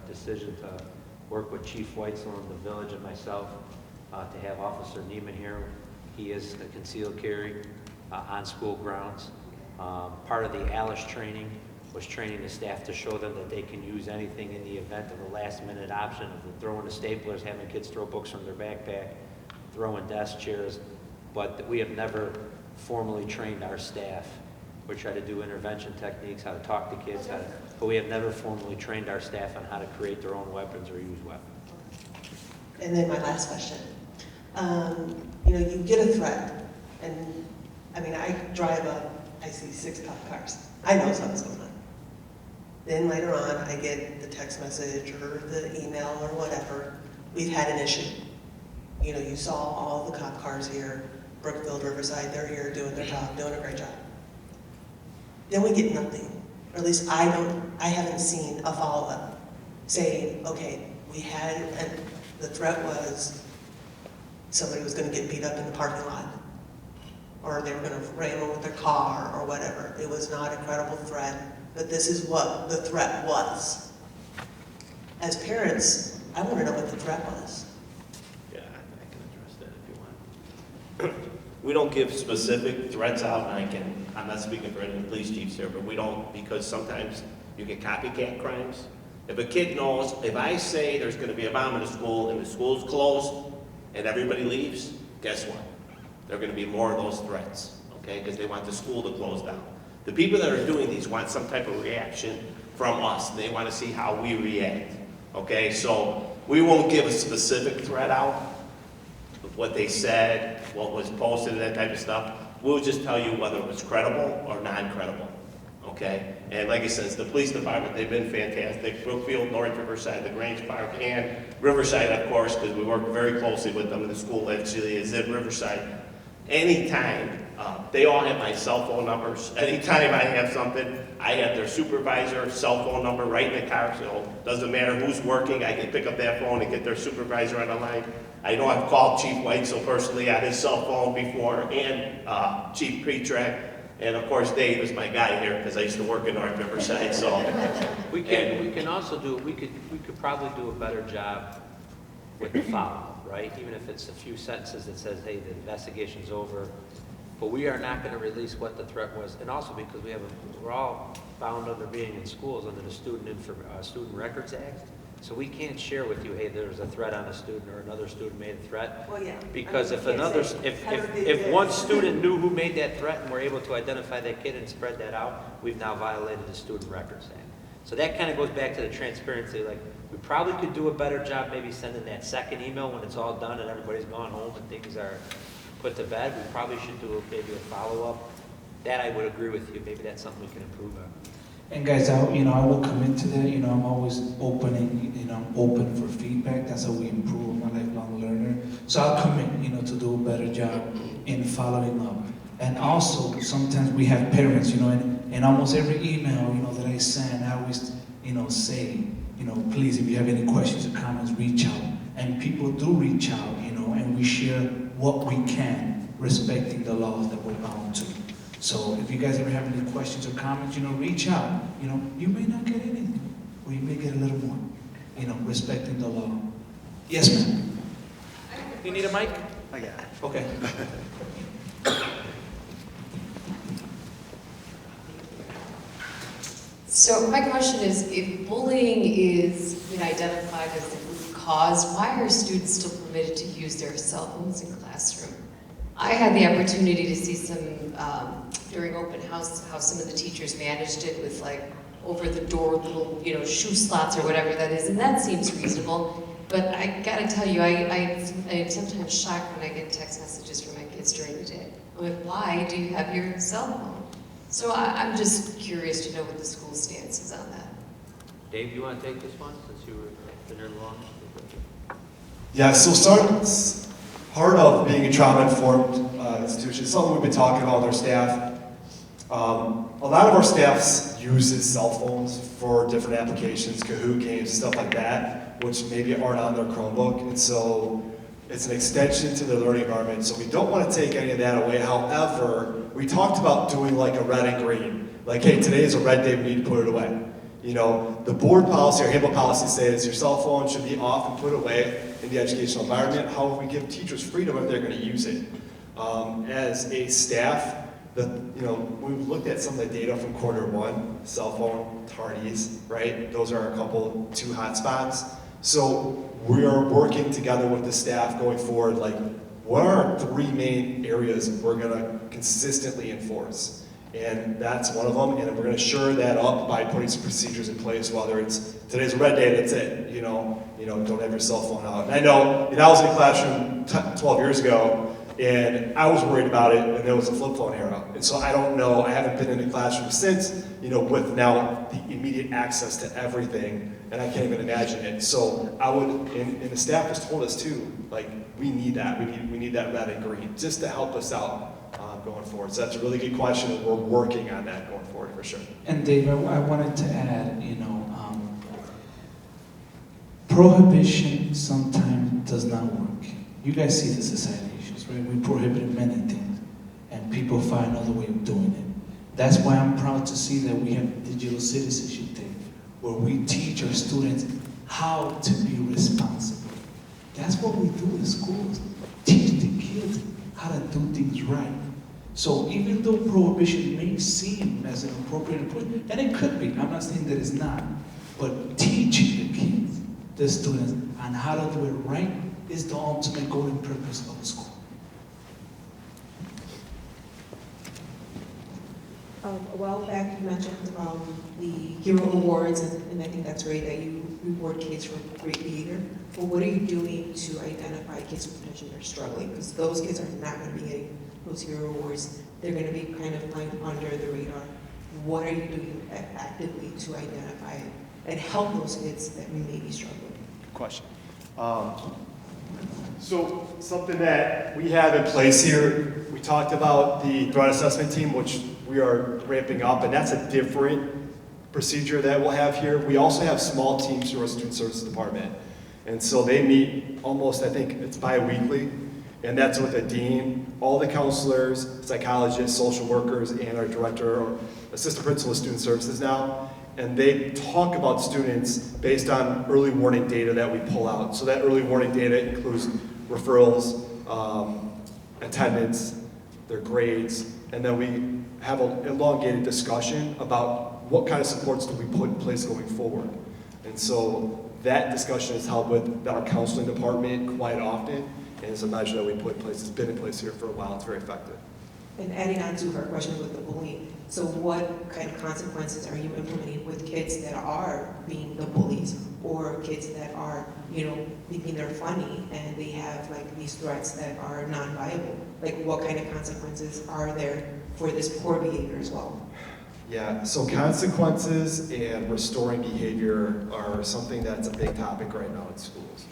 decision to work with Chief Weitzel in the village and myself to have Officer Niemann here. He is a concealed carry on school grounds. Part of the Alice training was training the staff to show them that they can use anything in the event of a last-minute option of throwing the staplers, having kids throw books from their backpack, throwing desk chairs, but we have never formally trained our staff. We try to do intervention techniques, how to talk to kids, but we have never formally trained our staff on how to create their own weapons or use weapons. And then my last question. You know, you get a threat, and I mean, I drive up, I see 6 cop cars. I know something's going on. Then later on, I get the text message or the email or whatever, we've had an issue. You know, you saw all the cop cars here, Brookfield, Riverside, they're here doing their job, doing a great job. Then we get nothing, or at least I haven't seen a follow-up saying, okay, we had, and the threat was somebody was gonna get beat up in the parking lot, or they were gonna ram them with their car, or whatever. It was not a credible threat, but this is what the threat was. As parents, I wanna know what the threat was. Yeah, I can address that if you want. We don't give specific threats out, and I'm not speaking for any of the police chiefs here, but we don't, because sometimes you get copycat crimes. If a kid knows, if I say there's gonna be a bomb in the school and the school's closed and everybody leaves, guess what? There are gonna be more of those threats, okay? Because they want the school to close down. The people that are doing these want some type of reaction from us. They want to see how we react, okay? So we won't give a specific threat out of what they said, what was posted, and that type of stuff. We'll just tell you whether it was credible or non-credible, okay? And like I said, the police department, they've been fantastic. Brookfield, North Riverside, the Grange Park, and Riverside, of course, because we work very closely with them. The school actually is in Riverside. Anytime, they all have my cell phone numbers. Anytime I have something, I have their supervisor's cell phone number right in the car, so it doesn't matter who's working, I can pick up that phone and get their supervisor on the line. I know I've called Chief Weitzel personally on his cell phone before, and Chief Petrak, and of course Dave is my guy here because I used to work in North Riverside. So we can also do, we could probably do a better job with the follow-up, right? Even if it's a few sentences that says, hey, the investigation's over, but we are not going to release what the threat was. And also because we're all bound under being in schools under the Student Records Act. So we can't share with you, hey, there's a threat on a student or another student made a threat. Well, yeah. Because if one student knew who made that threat and we're able to identify that kid and spread that out, we've now violated the Student Records Act. So that kind of goes back to the transparency. Like, we probably could do a better job maybe sending that second email when it's all done and everybody's gone home and things are put to bed. We probably should do maybe a follow-up. That I would agree with you. Maybe that's something we can improve on. And guys, I will commit to that. I'm always open I'm open for feedback. That's how we improve. I'm a lifelong learner. So I'll commit, to do a better job in following up. And also, sometimes we have parents, and almost every email, that I send, I always, say, please, if you have any questions or comments, reach out. And people do reach out, and we share what we can, respecting the laws that we're bound to. So if you guys ever have any questions or comments, reach out. You may not get anything, or you may get a little more, respecting the law. Yes, ma'am. You need a mic? I got it. Okay. So my question is, if bullying is identified as the root cause, why are students still permitted to use their cell phones in classroom? I had the opportunity to see some, during open house, how some of the teachers managed it with over the door little, shoe slots or whatever that is, and that seems reasonable. But I gotta tell you, I am sometimes shocked when I get text messages from my kids during the day. I'm like, why do you have your cell phone? So I'm just curious to know what the school stance is on that. Dave, you want to take this one since you were been there long? Yeah, so part of being a trauma-informed institution is something we've been talking about with our staff. A lot of our staff uses cell phones for different applications, Kahoot games, stuff like that, which maybe aren't on their Chromebook, and so it's an extension to their learning environment, so we don't want to take any of that away. However, we talked about doing like a red and green. Like, hey, today is a red day, we need to put it away. The board policy or handbook policy says your cell phone should be off and put away in the educational environment. However, we give teachers freedom if they're going to use it. As a staff, We've looked at some of the data from Q1, cell phone, tardies, right? Those are two hot spots. So we are working together with the staff going forward, like, what are our 3 main areas we're gonna consistently enforce? And that's one of them, and we're gonna shore that up by putting some procedures in place, whether it's today's a red day, that's it, don't have your cell phone out. And I know, I was in a classroom 12 years ago, and I was worried about it, and there was a flip phone era. And so I don't know, I haven't been in a classroom since, with now the immediate access to everything, and I can't even imagine it. So I would, and the staff has told us too, like, we need that, we need that red and green, just to help us out going forward. So that's a really good question, and we're working on that going forward for sure. And Dave, I wanted to add, prohibition sometimes does not work. You guys see the society issues, right? We prohibit many things, and people find another way of doing it. That's why I'm proud to see that we have digital citizenship day, where we teach our students how to be responsible. That's what we do in schools. Teach the kids how to do things right. So even though prohibition may seem as an appropriate approach, and it could be, I'm not saying that it's not, but teaching the kids, the students, on how to do it right is the ultimate goal and purpose of the school. A while back, you mentioned the Hero Awards, and I think that's great that you reward kids for great behavior. But what are you doing to identify kids who potentially are struggling? Because those kids are not going to be getting those Hero Awards. They're going to be kind of flying under the radar. What are you doing actively to identify and help those kids that may be struggling? Good question. So something that we have in place here, we talked about the threat assessment team, which we are ramping up, and that's a different procedure that we'll have here. We also have small teams through our student services department. And so they meet almost, I think it's bi-weekly, and that's with a dean, all the counselors, psychologists, social workers, and our director or assistant principal of student services now. And they talk about students based on early warning data that we pull out. So that early warning data includes referrals, attendance, their grades, and then we have an elongated discussion about what kind of supports do we put in place going forward. And so that discussion is held with our counseling department quite often, and it's a measure that we put in place. It's been in place here for a while. It's very effective. And adding on to her question with the bullying, so what kind of consequences are you implementing with kids that are being the bullies, or kids that are, thinking they're funny and they have like these threats that are non-viable? Like, what kind of consequences are there for this poor behavior as well? Yeah, so consequences and restoring behavior are something that's a big topic right now in schools.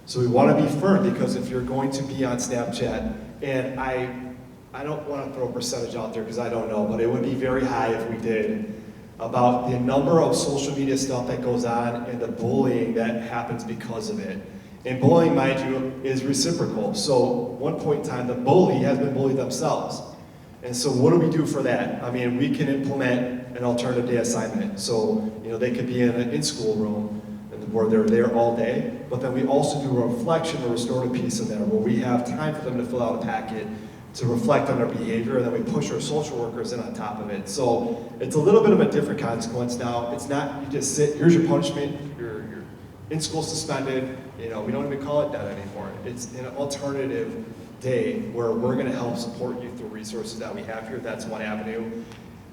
So we want to be firm, because if you're going to be on Snapchat, and I don't want to throw a percentage out there because I don't know, but it would be very high if we did, about the number of social media stuff that goes on and the bullying that happens because of it. And bullying, mind you, is reciprocal. So at one point in time, the bully has been bullied themselves. And so what do we do for that? I mean, we can implement an alternative day assignment. So, they could be in an in-school room where they're there all day, but then we also do a reflection or restorative piece in there where we have time for them to fill out a packet to reflect on their behavior, and then we push our social workers in on top of it. So it's a little bit of a different consequence now. It's not, you just sit, here's your punishment, you're in school suspended, we don't even call it that anymore. It's an alternative day where we're gonna help support you through resources that we have here. That's one avenue.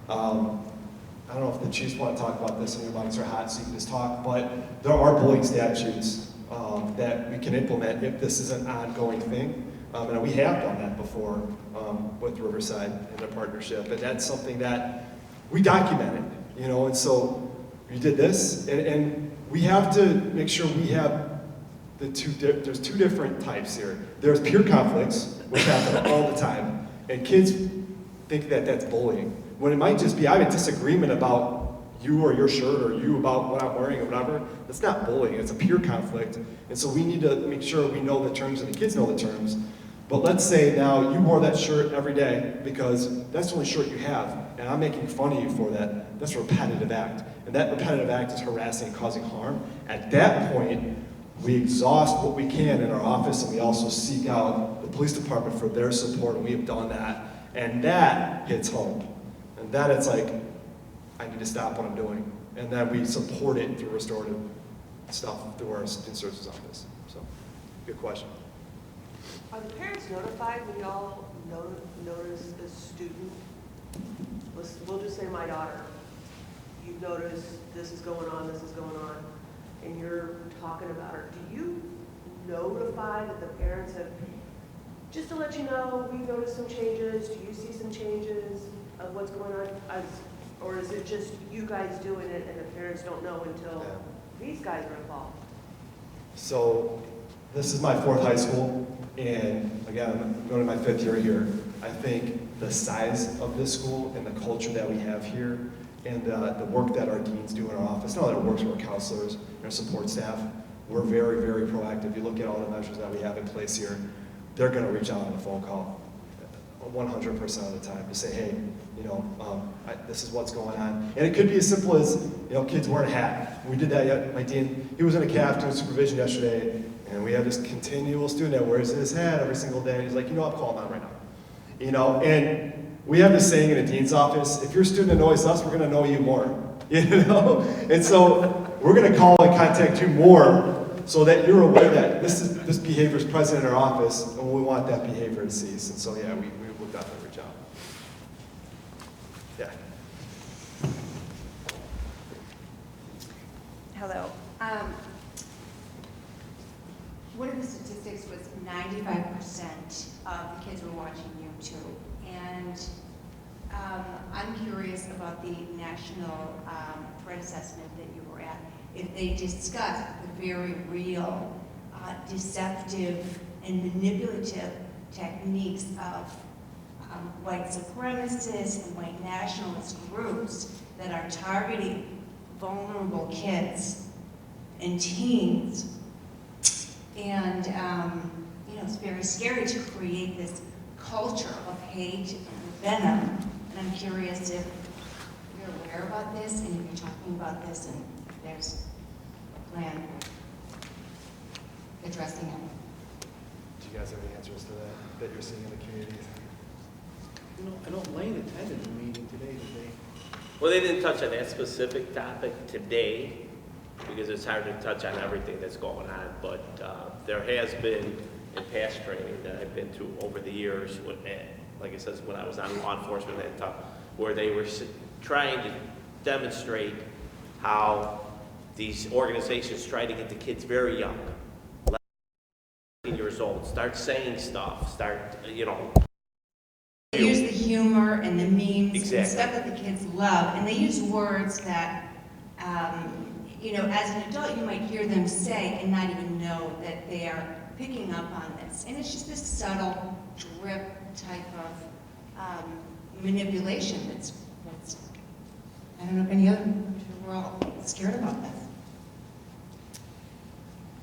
I don't know if the chiefs want to talk about this, and your mics are hot so you can just talk, but there are bullying statutes that we can implement if this is an ongoing thing. And we have done that before with Riverside and their partnership, and that's something that we documented, and so we did this, and we have to make sure we have there's two different types here. There's peer conflicts, which happen all the time, and kids think that that's bullying, when it might just be, I have a disagreement about you or your shirt, or you about what I'm wearing or whatever. That's not bullying, it's a peer conflict, and so we need to make sure we know the terms and the kids know the terms. But let's say now you wore that shirt every day because that's the only shirt you have, and I'm making fun of you for that. That's a repetitive act, and that repetitive act is harassing and causing harm. At that point, we exhaust what we can in our office, and we also seek out the police department for their support, and we have done that. And that hits home. And then it's like, I need to stop what I'm doing. And then we support it through restorative stuff through our student services office. So, good question. Are the parents notified when y'all notice a student? We'll just say my daughter. You've noticed this is going on, and you're talking about her. Do you notify that the parents have, just to let you know, we've noticed some changes, do you see some changes of what's going on? Or is it just you guys doing it and the parents don't know until these guys are involved? So, this is my 4th high school, and again, I'm going to my 5th year here. I think the size of this school and the culture that we have here and the work that our deans do in our office, not that it works with our counselors and our support staff, we're very, very proactive. You look at all the measures that we have in place here, they're going to reach out on a phone call 100% of the time to say, hey, you know, this is what's going on. And it could be as simple as, you know, kids wearing a hat. We did that, my dean, he was in a calf doing supervision yesterday, and we have this continual student that wears his hat every single day, and he's like, you know, I'm calling on right now. You know, and we have this saying in a dean's office, if your student annoys us, we're going to annoy you more. You know? And so we're going to call and contact you more so that you're aware that this behavior is present in our office, and we want that behavior to cease. And so, yeah, we will definitely reach out. Yeah. Hello. One of the statistics was 95% of the kids were watching YouTube. And I'm curious about the national threat assessment that you were at. If they discussed the very real, deceptive and manipulative techniques of white supremacists and white nationalist groups that are targeting vulnerable kids and teens. And, you know, it's very scary to create this culture of hate and venom. And I'm curious if you're aware about this and if you're talking about this and there's a plan for addressing it. Do you guys have any answers to that you're seeing in the community? You know, I know Lane attended the meeting today. Well, they didn't touch on that specific topic today because it's hard to touch on everything that's going on, but there has been in past training that I've been through over the years, like I said, when I was on law enforcement at the time, where they were trying to demonstrate how these organizations try to get the kids very young, 11 years old, start saying stuff, start, you know. They use the humor and the memes Exactly. and stuff that the kids love, and they use words that, you know, as an adult you might hear them say and not even know that they are picking up on this. And it's just this subtle drip type of manipulation that's, I don't know if any other, we're all scared about this.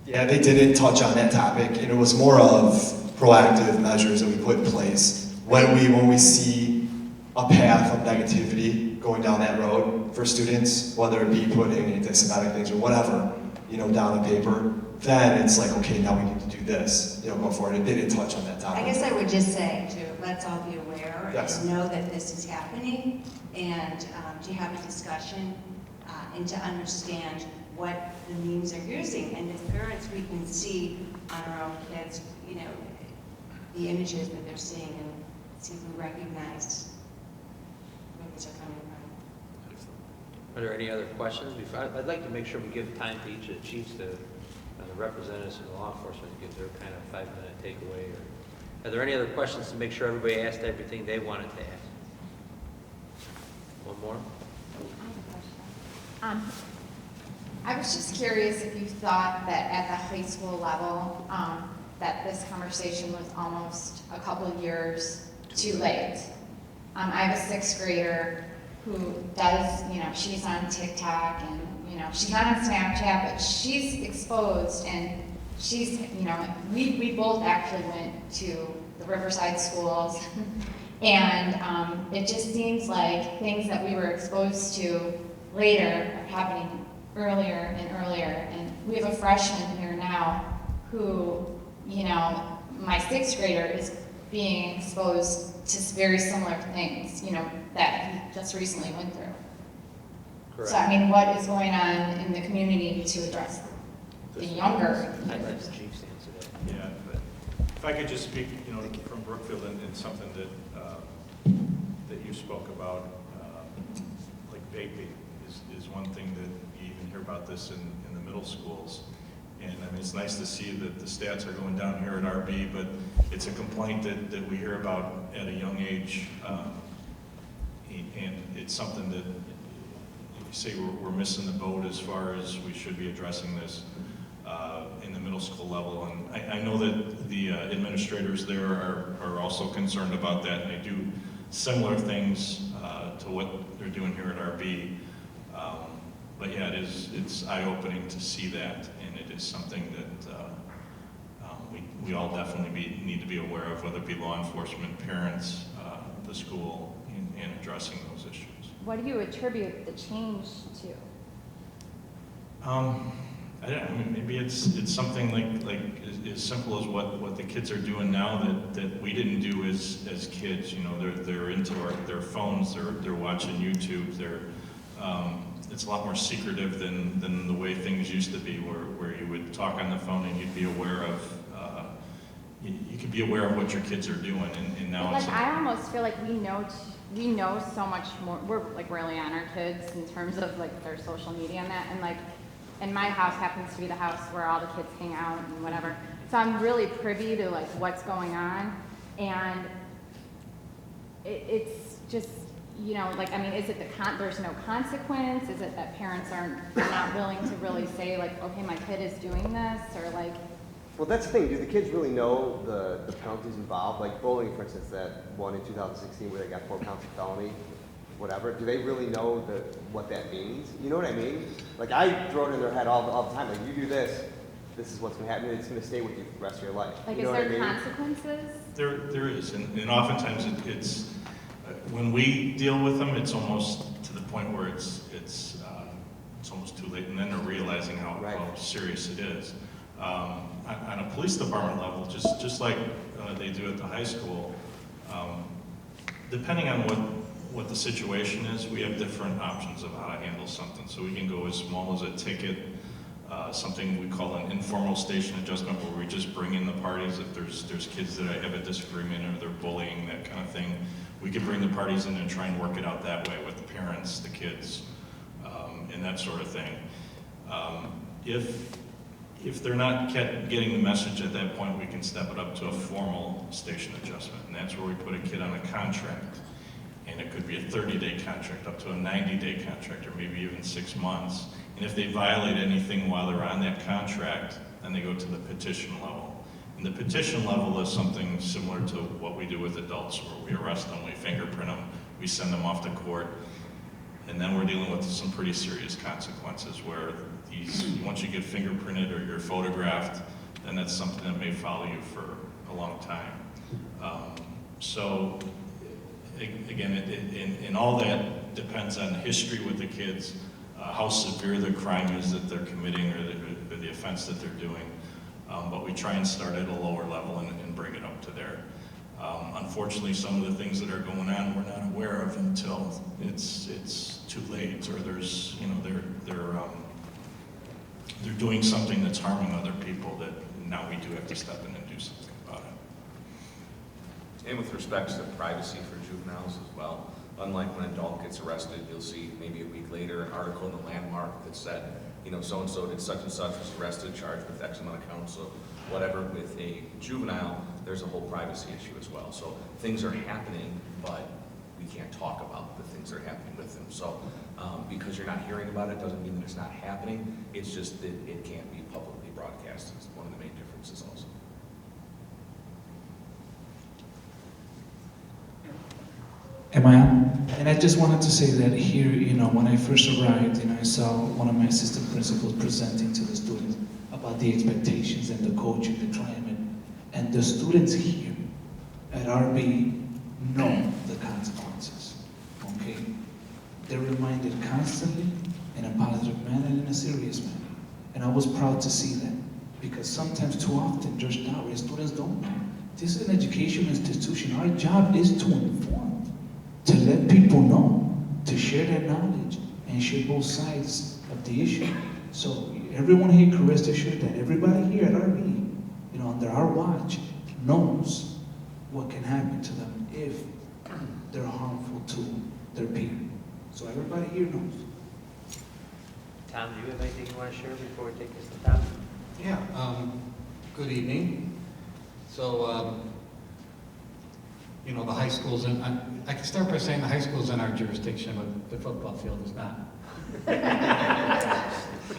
Yeah, they didn't touch on that topic, and it was more of proactive measures that we put in place when we see a path of negativity going down that road for students, whether it be putting anti-Semitic things or whatever, you know, down on paper. Then it's like, okay, now we need to do this, you know, go for it. And they didn't touch on that topic. I guess I would just say to let's all be aware Yes. and know that this is happening, and to have a discussion and to understand what the memes are using. And as parents, we can see on our own kids, you know, the images that they're seeing and see if we recognize where these are coming from. Are there any other questions? I'd like to make sure we give time to each of the chiefs to, and the representatives of the law enforcement to give their kind of 5-minute takeaway. Are there any other questions to make sure everybody asked everything they wanted to ask? One more? I was just curious if you thought that at the high school level, that this conversation was almost a couple of years too late. I have a 6th grader who does, you know, she's on TikTok and, you know, she's not on Snapchat, but she's exposed and she's, you know, we both actually went to the Riverside schools and it just seems like things that we were exposed to later are happening earlier and earlier. And we have a freshman here now who, you know, my 6th grader is being exposed to very similar things, you know, that he just recently went through. Correct. So, I mean, what is going on in the community to address the younger members? Yeah, but if I could just speak, you know, from Brookfield and something that that you spoke about, like vaping is one thing that you even hear about this in the middle schools. And I mean, it's nice to see that the stats are going down here at RB, but it's a complaint that we hear about at a young age. And it's something that you say we're missing the boat as far as we should be addressing this in the middle school level. And I know that the administrators there are also concerned about that, and they do similar things to what they're doing here at RB. But yeah, it's eye-opening to see that, and it is something that we all definitely need to be aware of, whether it be law enforcement, parents, the school, in addressing those issues. What do you attribute the change to? I mean, maybe it's something like as simple as what the kids are doing now that we didn't do as kids. You know, they're into their phones, they're watching YouTube, it's a lot more secretive than the way things used to be, where you would talk on the phone and you'd be aware of you could be aware of what your kids are doing, and now Like, I almost feel like we know so much more. We're like really on our kids in terms of like their social media and that, and like, and my house happens to be the house where all the kids hang out and whatever. So I'm really privy to like what's going on, and it's just, you know, like, I mean, is it there's no consequence? Is it that parents are not willing to really say like, okay, my kid is doing this, or like? Well, that's the thing. Do the kids really know the penalties involved? Like bullying, for instance, that one in 2016 where they got 4 counts of felony, whatever. Do they really know what that means? You know what I mean? Like, I throw it in their head all the time. Like, you do this, this is what's going to happen. It's going to stay with you for the rest of your life. Like, you know is there what I mean? consequences? There is, and oftentimes it's when we deal with them, it's almost to the point where it's almost too late, and then they're realizing how serious it is. On a police department level, just like they do at the high school, depending on what the situation is, we have different options of how to handle something. So we can go as small as a ticket, something we call an informal station adjustment, where we just bring in the parties. If there's kids that have a disagreement or they're bullying, that kind of thing, we could bring the parties in and try and work it out that way with the parents, the kids, and that sort of thing. If they're not getting the message at that point, we can step it up to a formal station adjustment, and that's where we put a kid on a contract. And it could be a 30-day contract, up to a 90-day contract, or maybe even 6 months. And if they violate anything while they're on that contract, then they go to the petition level. And the petition level is something similar to what we do with adults, where we arrest them, we fingerprint them, we send them off to court, and then we're dealing with some pretty serious consequences where once you get fingerprinted or you're photographed, then that's something that may follow you for a long time. So again, and all that depends on history with the kids, how severe the crime is that they're committing, or the offense that they're doing. But we try and start at a lower level and bring it up to there. Unfortunately, some of the things that are going on we're not aware of until it's too late, or there's, you know, they're doing something that's harming other people that now we do have to step in and do something about it. And with respect to privacy for juveniles as well, unlike when an adult gets arrested, you'll see maybe a week later an article in the Landmark that said, you know, so-and-so did such and such, was arrested, charged with X amount of counts, so whatever. With a juvenile, there's a whole privacy issue as well. So things are happening, but we can't talk about the things that are happening with them. So because you're not hearing about it doesn't mean that it's not happening. It's just that it can't be publicly broadcast. It's one of the main differences also. Am I on? And I just wanted to say that here, you know, when I first arrived, you know, I saw one of my assistant principals presenting to the students about the expectations and the coaching, the climate. And the students here at RB know the consequences, okay? They're reminded constantly in a positive manner and in a serious manner. And I was proud to see that, because sometimes too often, Judge Dowry, students don't know. This is an educational institution. Our job is to inform, to let people know, to share that knowledge, and share both sides of the issue. So everyone here can rest assured that everybody here at RB, under our watch, knows what can happen to them if they're harmful to their peer. So everybody here knows. Tom, do you have anything you want to share before we take this to Tom? Yeah, good evening. So, the high school's in, I can start by saying the high school's in our jurisdiction, but the football field is not.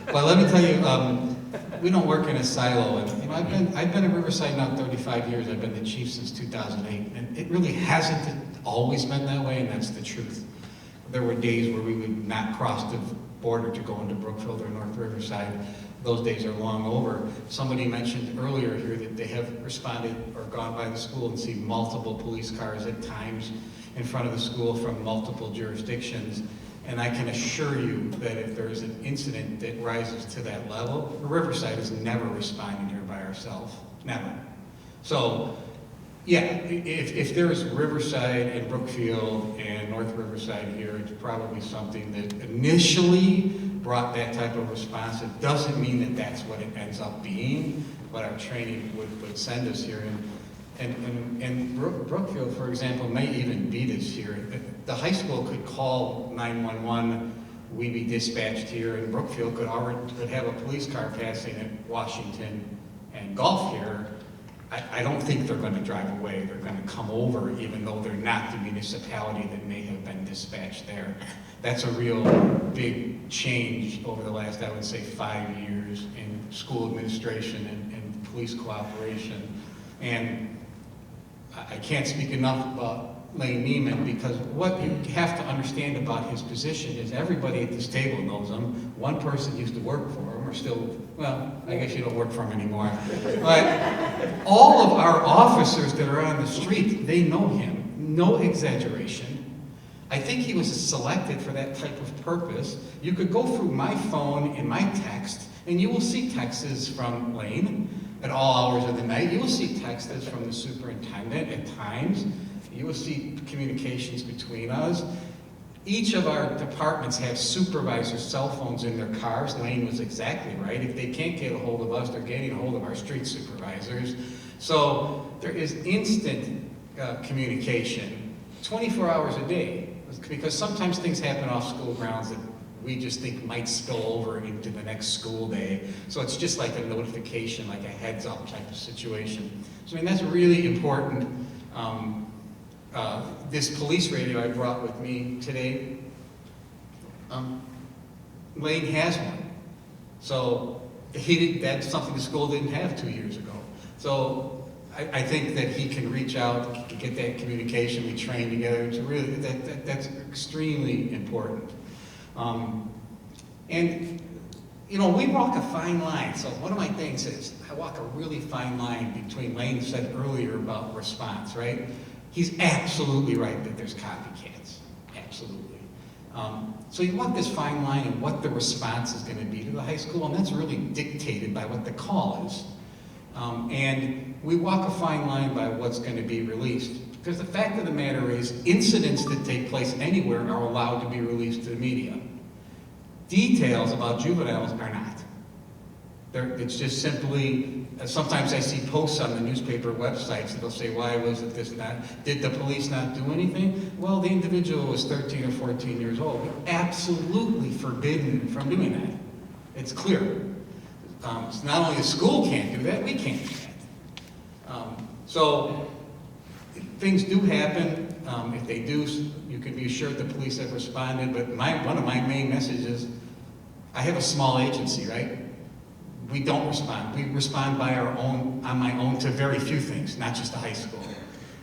But let me tell you, we don't work in a silo. And, I've been at Riverside now 35 years. I've been the chief since 2008. And it really hasn't always been that way, and that's the truth. There were days where we would not cross the border to go into Brookfield or North Riverside. Those days are long over. Somebody mentioned earlier here that they have responded or gone by the school and seen multiple police cars at times in front of the school from multiple jurisdictions. And I can assure you that if there is an incident that rises to that level, Riverside is never responding here by ourselves, never. So, yeah, if there's Riverside and Brookfield and North Riverside here, it's probably something that initially brought that type of response. It doesn't mean that that's what it ends up being, but our training would send us here. And Brookfield, for example, may even beat us here. The high school could call 911, we be dispatched here, and Brookfield could have a police car passing at Washington and Gulf here. I don't think they're going to drive away. They're going to come over, even though they're not the municipality that may have been dispatched there. That's a real big change over the last, I would say, 5 years in school administration and police cooperation. And I can't speak enough about Lane Niemann, because what you have to understand about his position is everybody at this table knows him. One person used to work for him, or still, well, I guess you don't work for him anymore. But all of our officers that are on the street, they know him. No exaggeration. I think he was selected for that type of purpose. You could go through my phone and my text, and you will see texts from Lane at all hours of the night. You will see texts from the superintendent at times. You will see communications between us. Each of our departments have supervisors' cell phones in their cars. Lane was exactly right. If they can't get a hold of us, they're getting a hold of our street supervisors. So there is instant communication, 24 hours a day, because sometimes things happen off school grounds that we just think might spill over into the next school day. So it's just like a notification, like a heads up type of situation. So that's really important. This police radio I brought with me today, Lane has one. So that's something the school didn't have 2 years ago. So I think that he can reach out, get that communication, we train together. It's really, that's extremely important. And we walk a fine line. So one of my things is I walk a really fine line between Lane said earlier about response, right? He's absolutely right that there's copycats, absolutely. So you walk this fine line of what the response is going to be to the high school, and that's really dictated by what the call is. And we walk a fine line by what's going to be released. Because the fact of the matter is, incidents that take place anywhere are allowed to be released to the media. Details about juveniles are not. It's just simply, sometimes I see posts on the newspaper websites that'll say, why was it this not? Did the police not do anything? Well, the individual was 13 or 14 years old. We're absolutely forbidden from doing that. It's clear. It's not only the school can't do that, we can't do that. So things do happen. If they do, you can be assured the police have responded. But one of my main messages, I have a small agency, right? We don't respond. We respond on my own to very few things, not just the high school.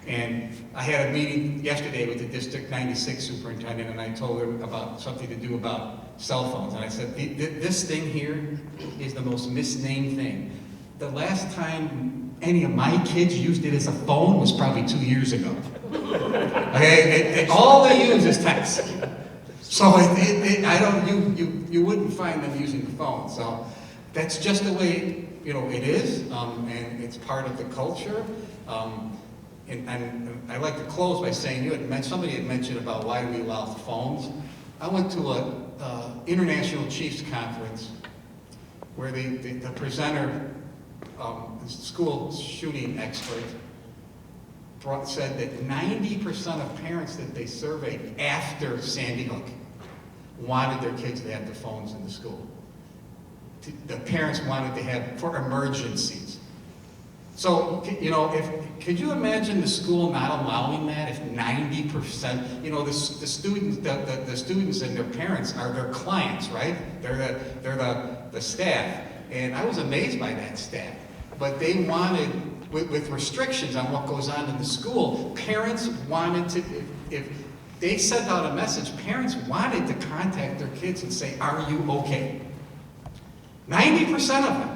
And I had a meeting yesterday with the District 96 superintendent, and I told her about something to do about cell phones. And I said, this thing here is the most misnamed thing. The last time any of my kids used it as a phone was probably 2 years ago. Okay, all they use is text. So you wouldn't find them using the phone. So that's just the way it is, and it's part of the culture. And I'd like to close by saying, somebody had mentioned about why do we allow phones. I went to a International Chiefs Conference where the presenter, the school shooting expert, said that 90% of parents that they surveyed after Sandy Hook wanted their kids to have the phones in the school. The parents wanted to have for emergencies. So, could you imagine the school not allowing that if 90%, the students and their parents are their clients, right? They're the staff. And I was amazed by that staff. But they wanted, with restrictions on what goes on in the school, parents wanted to, if they sent out a message, parents wanted to contact their kids and say, are you okay? 90% of them.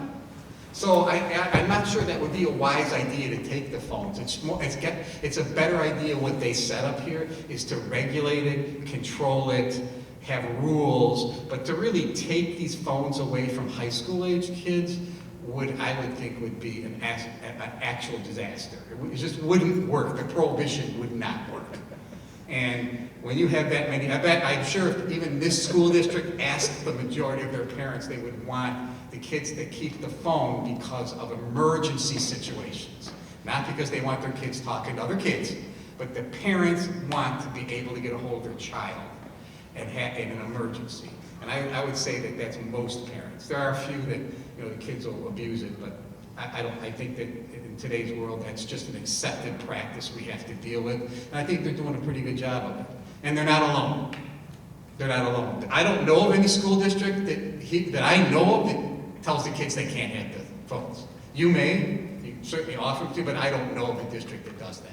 So I'm not sure that would be a wise idea to take the phones. It's a better idea what they set up here is to regulate it, control it, have rules, but to really take these phones away from high school age kids I would think would be an actual disaster. It just wouldn't work. The prohibition would not work. And when you have that many, I'm sure if even this school district asked the majority of their parents, they would want the kids to keep the phone because of emergency situations. Not because they want their kids talking to other kids, but the parents want to be able to get a hold of their child in an emergency. And I would say that that's most parents. There are a few that, the kids will abuse it, but I think that in today's world, that's just an accepted practice we have to deal with. And I think they're doing a pretty good job of it. And they're not alone. They're not alone. I don't know of any school district that I know of that tells the kids they can't have the phones. You certainly offer them to, but I don't know of a district that does that.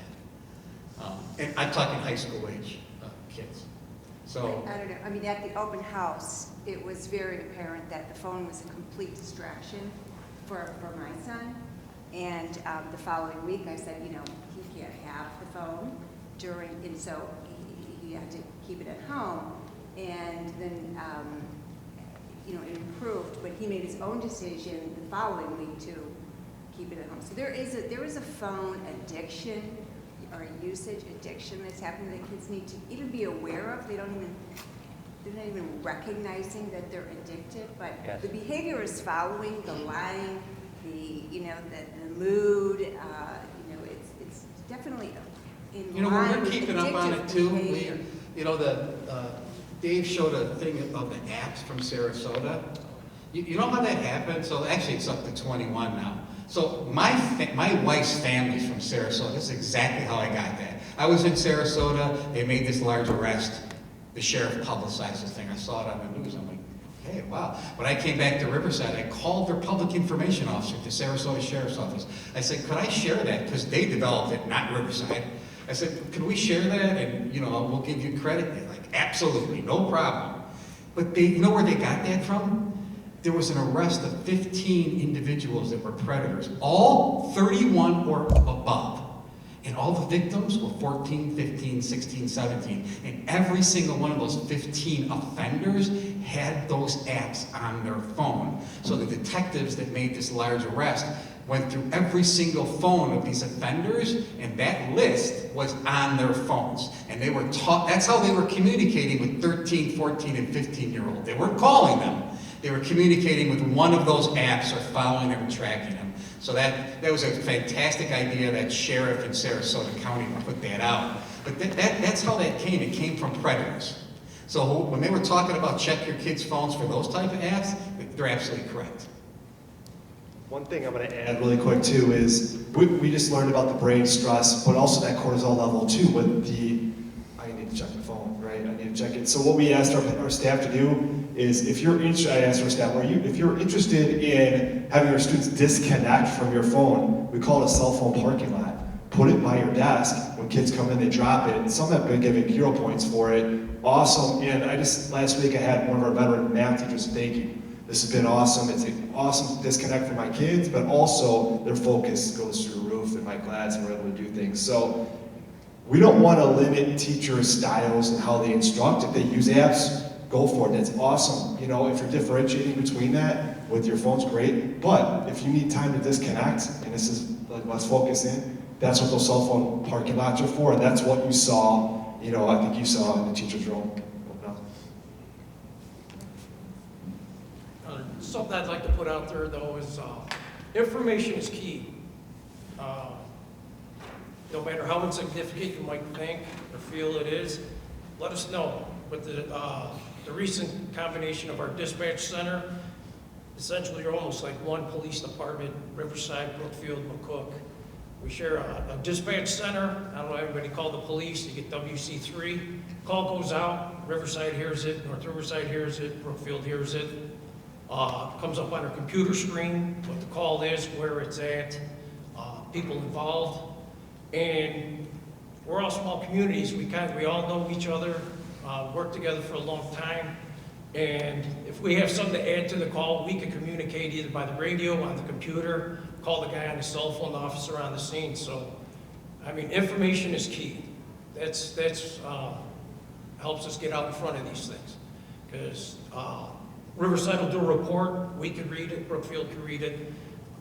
And I'm talking high school age kids. So I don't know. I mean, at the open house, it was very apparent that the phone was a complete distraction for my son. And the following week, I said, he can't have the phone and so he had to keep it at home. And then, it improved, but he made his own decision the following week to keep it at home. So there is a phone addiction or a usage addiction that's happening that kids need to even be aware of. They're not even recognizing that they're addicted, but yes. The behavior is following the line, the mood. It's definitely in line. We're keeping up on it too. Dave showed a thing of the apps from Sarasota. You know how that happened? So actually, it's up to 21 now. So my wife's family's from Sarasota. This is exactly how I got that. I was in Sarasota. They made this large arrest. The sheriff publicized this thing. I saw it on the news. I'm like, hey, wow. When I came back to Riverside, I called their public information officer at the Sarasota Sheriff's Office. I said, could I share that? Because they developed it, not Riverside. I said, could we share that? And, we'll give you credit. They're like, absolutely, no problem. But you know where they got that from? There was an arrest of 15 individuals that were predators, all 31 or above. And all the victims were 14, 15, 16, 17. And every single one of those 15 offenders had those apps on their phone. So the detectives that made this large arrest went through every single phone of these offenders, and that list was on their phones. And they were that's how they were communicating with 13, 14, and 15-year-olds. They weren't calling them. They were communicating with one of those apps or following them and tracking them. So that was a fantastic idea. That sheriff in Sarasota County put that out. But that's how that came. It came from predators. So when they were talking about check your kids' phones for those type of apps, they're absolutely correct. One thing I'm going to add really quick too is we just learned about the brain stress, but also that cortisol level too with I need to check the phone, right? I need to check it. So what we asked our staff to do is if you're I asked our staff, if you're interested in having your students disconnect from your phone, we call it a cell phone parking lot. Put it by your desk. When kids come in, they drop it. And some have been giving hero points for it. Awesome. And last week I had one of our veteran math teachers thank you. This has been awesome. It's an awesome disconnect for my kids, but also their focus goes through the roof. They're my glads and we're able to do things. So we don't want to limit teachers' styles and how they instruct. If they use apps, go for it. That's awesome. If you're differentiating between that with your phone's great. But if you need time to disconnect, and this is let's focus in, That's what those cell phone parking lots are for, and that's what you saw, I think you saw in the teacher's room. Something I'd like to put out there, though, is information is key. No matter how insignificant you might think or feel it is, let us know. With the recent combination of our dispatch center, essentially you're almost like one police department, Riverside, Brookfield, McCook. We share a dispatch center. I don't know, everybody call the police, you get WC3. Call goes out, Riverside hears it, North Riverside hears it, Brookfield hears it. Comes up on our computer screen, what the call is, where it's at, people involved. And we're all small communities. We all know each other, work together for a long time. And if we have something to add to the call, we can communicate either by the radio, on the computer, call the guy on the cell phone, the officer on the scene. So, I mean, information is key. That's helps us get out in front of these things. Because Riverside will do a report, we can read it, Brookfield can read it.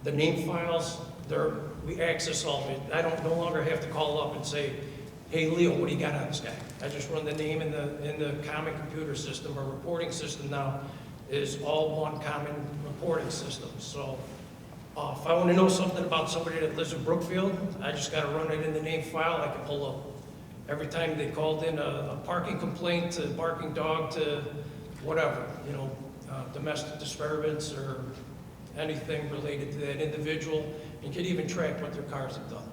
The name files, we access all of it. I no longer have to call up and say, hey Leo, what do you got on this guy? I just run the name in the common computer system. Our reporting system now is all one common reporting system. So if I want to know something about somebody that lives in Brookfield, I just got to run it in the name file. I can pull up every time they called in a parking complaint, to barking dog, to whatever, domestic disturbance or anything related to that individual, and can even track what their cars have done.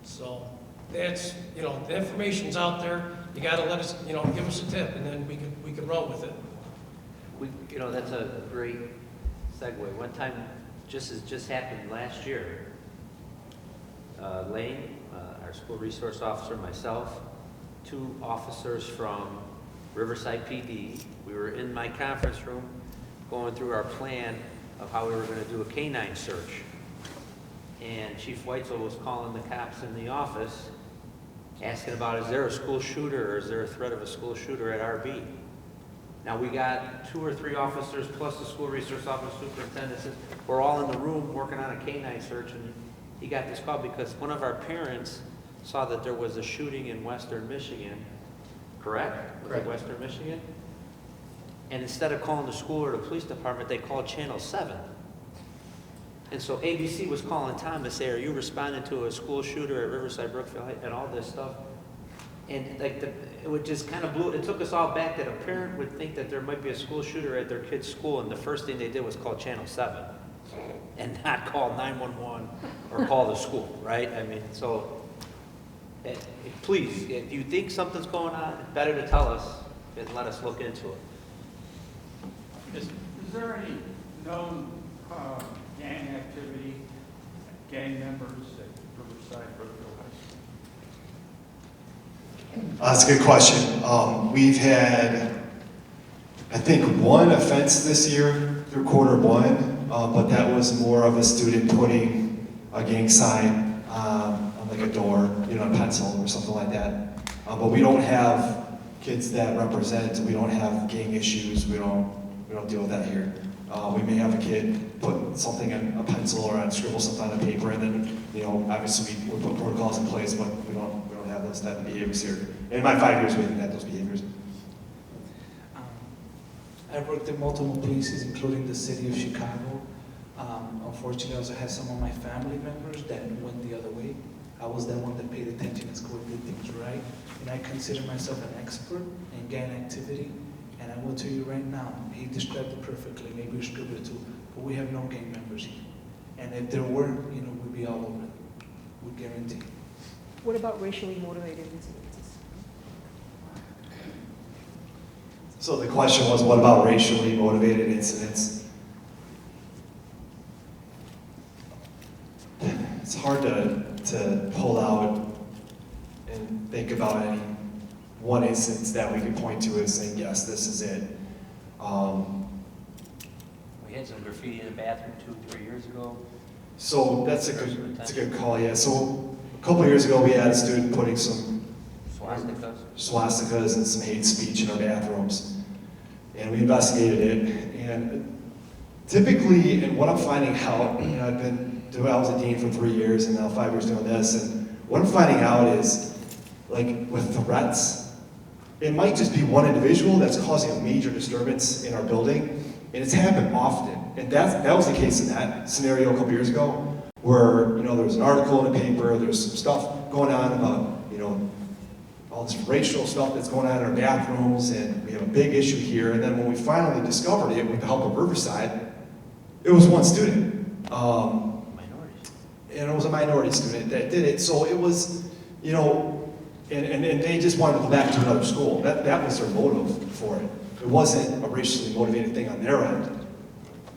So that's, the information's out there. You got to let us, give us a tip, and then we can run with it. That's a great segue. One time, just happened last year. Lane, our school resource officer, myself, 2 officers from Riverside PD. We were in my conference room going through our plan of how we were going to do a canine search. And Chief Weitzel was calling the cops in the office, asking about, is there a school shooter, or is there a threat of a school shooter at RB? Now we got 2 or 3 officers plus the school resource officer, superintendent. We're all in the room working on a canine search, and he got this call because one of our parents saw that there was a shooting in Western Michigan. Correct? Was it Western Michigan? And instead of calling the school or the police department, they called Channel 7. And so ABC was calling Tom to say, are you responding to a school shooter at Riverside Brookfield High, and all this stuff? And it would just kind of it took us all back that a parent would think that there might be a school shooter at their kid's school, and the first thing they did was call Channel 7 and not call 911 or call the school, right? I mean, so please, if you think something's going on, it's better to tell us and let us look into it. Is there any known gang activity, gang members at Riverside Brookfield High School? That's a good question. We've had, I think, 1 offense this year through Q1, but that was more of a student putting a gang sign on like a door, a pencil or something like that. But we don't have kids that represent, we don't have gang issues, we don't deal with that here. We may have a kid put something in a pencil or scribble something on a paper, and then, obviously we put protocols in place, but we don't have those type of behaviors here. In my 5 years, we haven't had those behaviors. I've worked in multiple places, including the city of Chicago. Unfortunately, I also had some of my family members that went the other way. I was that one that paid attention in school and did things right. And I consider myself an expert in gang activity. And I will tell you right now, he described it perfectly, maybe a scribble or 2, but we have no gang members here. And if there were, we'd be all over it. We guarantee. What about racially motivated incidences? So the question was, what about racially motivated incidents? It's hard to pull out and think about any one instance that we could point to as saying, yes, this is it. We had some graffiti in the bathroom 2-3 years ago. So that's a good call, yeah. So a couple of years ago, we had a student putting some swastikas and some hate speech in our bathrooms. And we investigated it. And typically, and what I'm finding out, I was a dean for 3 years and now 5 years doing this, and what I'm finding out is, like with threats, it might just be one individual that's causing a major disturbance in our building, and it's happened often. And that was the case in that scenario a couple years ago, where, you know, there was an article in the paper, there's some stuff going on about, you know, all this racial stuff that's going on in our bathrooms, and we have a big issue here. And then when we finally discovered it with the help of Riverside, it was one student. And it was a minority student that did it. So it was, you know, and they just wanted to go back to another school. That was their motive for it. It wasn't a racially motivated thing on their end,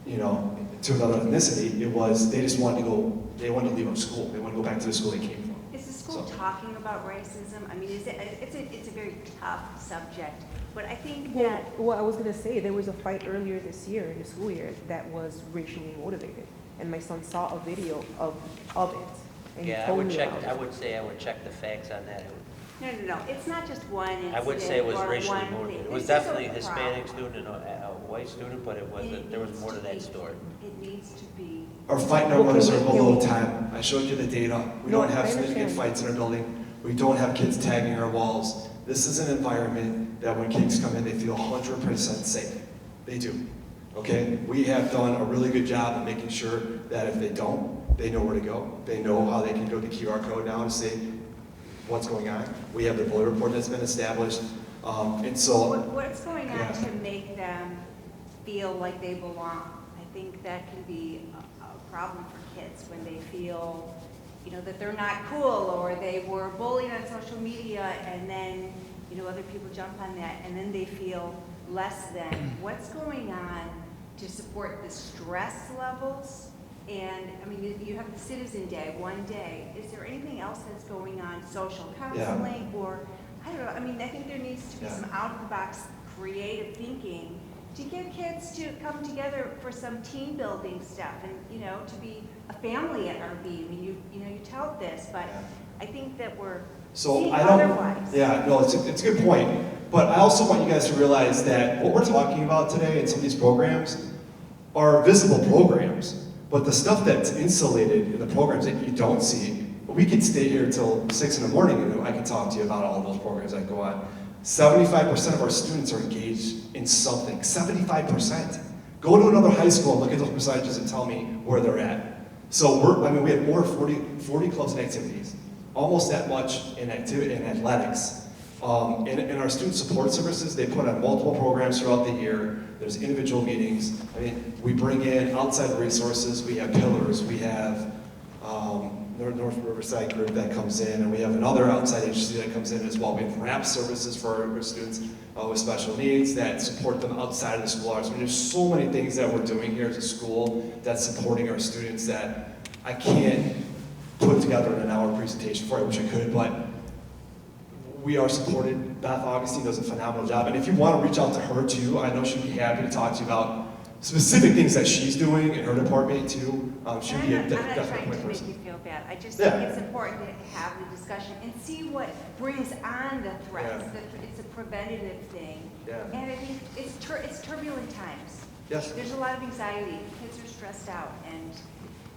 you know, to another ethnicity. It was, they just wanted to go, they wanted to leave our school. They wanted to go back to the school they came from. Is the school talking about racism? I mean, it's a very tough subject, but I think that... Well, I was going to say, there was a fight earlier this year, in the school year, that was racially motivated. And my son saw a video of it. And he Yeah, told me about it. I would say I would check the facts on that. No. It's not just one incident. I would say it was or racially one motivated. thing. It was This is definitely a Hispanic problem. student and a white student, but it wasn't, there was more to that story. It needs to be... Our fight numbers are below 10. I showed you the data. We don't have significant fights in our building. We don't have kids tagging our walls. This is an environment that when kids come in, they feel 100% safe. They do. Okay? We have done a really good job of making sure that if they don't, they know where to go. They know how they can go to the QR code now to say what's going on. We have the bullet report that's been established. And so... What's going on to make them feel like they belong? I think that can be a problem for kids when they feel, you know, that they're not cool, or they were bullied on social media, and then, you know, other people jump on that, and then they feel less than. What's going on to support the stress levels? And, I mean, you have the Citizen Day, one day. Is there anything else that's going on, social counseling, or, I don't know, I mean, I think there needs to be some out-of-the-box creative thinking to get kids to come together for some team building stuff, and, you know, to be a family at RB. I mean, you know, you tout this, but I think that we're seeing otherwise. Yeah, no, it's a good point. But I also want you guys to realize that what we're talking about today in some of these programs are visible programs. But the stuff that's insulated in the programs that you don't see, we could stay here till 6 in the morning and I can talk to you about all those programs that go on. 75% of our students are engaged in something. 75%. Go to another high school and look at those percentages and tell me where they're at. So we have more 40 clubs and activities, almost that much in athletics. In our student support services, they put on multiple programs throughout the year. There's individual meetings. I mean, we bring in outside resources. We have pillars. We have North Riverside group that comes in, and we have another outside agency that comes in as well. We have RAP services for our students with special needs that support them outside of the school hours. I mean, there's so many things that we're doing here as a school that's supporting our students that I can't put together in an hour presentation for you, which I could, but we are supported. Beth Augustine does a phenomenal job. And if you want to reach out to her too, I know she'd be happy to talk to you about specific things that she's doing in her department too. She'd be a I'm not definitely trying point to make person. you feel bad. I just think it's important to have the discussion and see what brings on the threats. It's a preventative thing. And I think it's turbulent times. Yes. There's a lot of anxiety. Kids are stressed out, and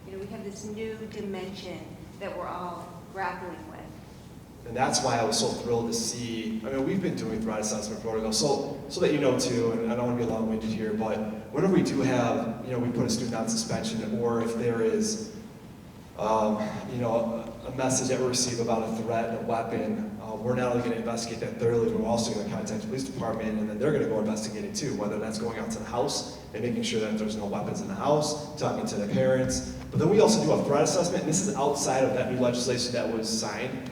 you know, we have this new dimension that we're all grappling with. And that's why I was so thrilled to see, I mean, we've been doing threat assessment protocols, so that you know too, and I don't want to be long-winded here, but whenever we do have, you know, we put a student on suspension, or if there is, you know, a message that we receive about a threat, a weapon, we're not only going to investigate that thoroughly, but we're also going to contact the police department, and then they're going to go investigate it too, whether that's going out to the house and making sure that there's no weapons in the house, talking to the parents. But then we also do a threat assessment, and this is outside of that new legislation that was signed.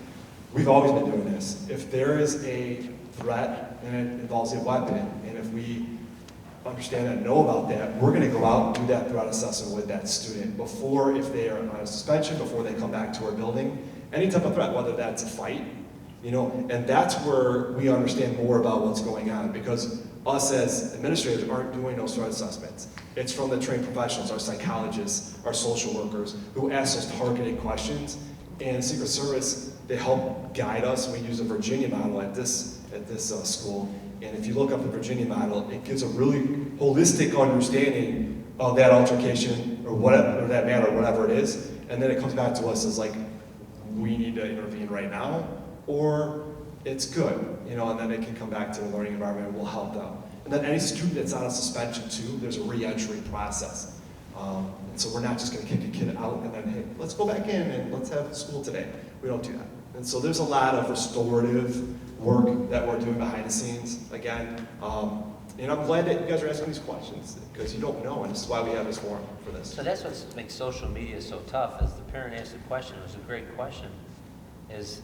We've always been doing this. If there is a threat and it involves a weapon, and if we understand and know about that, we're going to go out and do that threat assessment with that student before, if they are on a suspension, before they come back to our building. Any type of threat, whether that's a fight, you know, and that's where we understand more about what's going on, because us as administrators aren't doing those threat assessments. It's from the trained professionals, our psychologists, our social workers, who ask us targeted questions. And Secret Service, they help guide us. We use a Virginia model at this school. And if you look up the Virginia model, it gives a really holistic understanding of that altercation or whatever, or that matter, whatever it is. And then it comes back to us as like, we need to intervene right now, or it's good, you know, and then it can come back to a learning environment and we'll help them. And then any student that's on a suspension too, there's a re-entry process. And so we're not just gonna kick a kid out and then, hey, let's go back in and let's have school today. We don't do that. And so there's a lot of restorative work that we're doing behind the scenes, again. And I'm glad that you guys are asking these questions, because you don't know, and this is why we have this forum for this. So that's what makes social media so tough, is the parent asked the question, it was a great question, is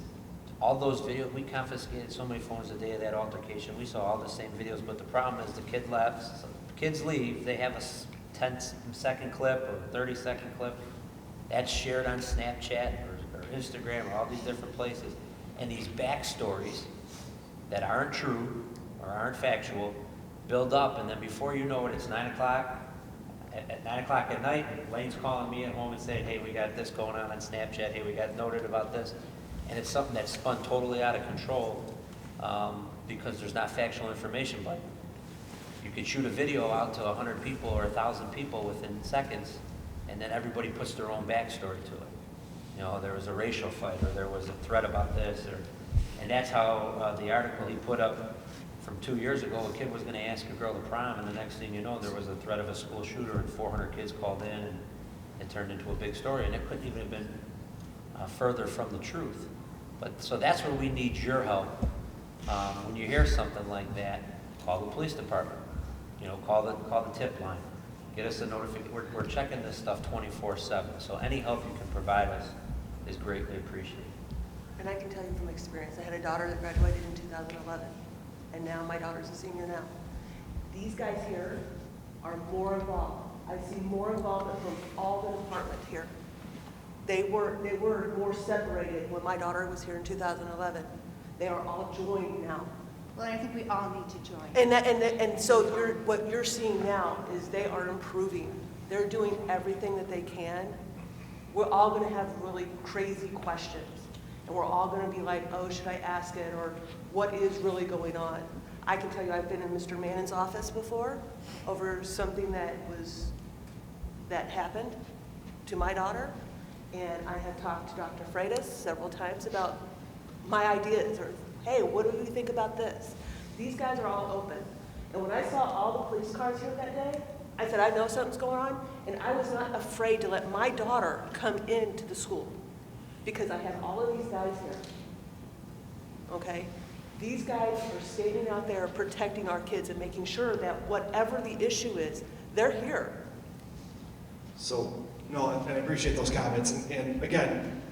all those videos, we confiscated so many phones the day of that altercation, we saw all the same videos, but the problem is the kid left, so kids leave, they have a 10-second clip or 30-second clip, that's shared on Snapchat or Instagram or all these different places, and these backstories that aren't true or aren't factual build up, and then before you know it, it's 9 o'clock. At 9 o'clock at night, Lane's calling me at home and saying, hey, we got this going on Snapchat, hey, we got noted about this. And it's something that's spun totally out of control because there's not factual information, but you could shoot a video out to 100 people or 1,000 people within seconds, and then everybody puts their own backstory to it. You know, there was a racial fight, or there was a threat about this, and that's how the article he put up from 2 years ago, a kid was going to ask a girl to prom, and the next thing you know, there was a threat of a school shooter, and 400 kids called in, and it turned into a big story, and it couldn't even have been further from the truth. But so that's where we need your help. When you hear something like that, call the police department. You know, call the tip line. Get us a notification. We're checking this stuff 24/7. So any help you can provide us is greatly appreciated. And I can tell you from experience, I had a daughter that graduated in 2011, and now my daughter's a senior now. These guys here are more involved. I see more involvement from all the department here. They were more separated when my daughter was here in 2011. They are all joined now. Well, I think we all need to join. And so what you're seeing now is they are improving. They're doing everything that they can. We're all going to have really crazy questions. And we're all going to be like, oh, should I ask it? Or what is really going on? I can tell you I've been in Mr. Mannon's office before over something that happened to my daughter. And I have talked to Dr. Freytas several times about my ideas, or, hey, what do you think about this? These guys are all open. And when I saw all the police cars here that day, I said, I know something's going on, and I was not afraid to let my daughter come into the school because I have all of these guys here, okay? These guys are standing out there protecting our kids and making sure that whatever the issue is, they're here. So, no, and I appreciate those comments. And again,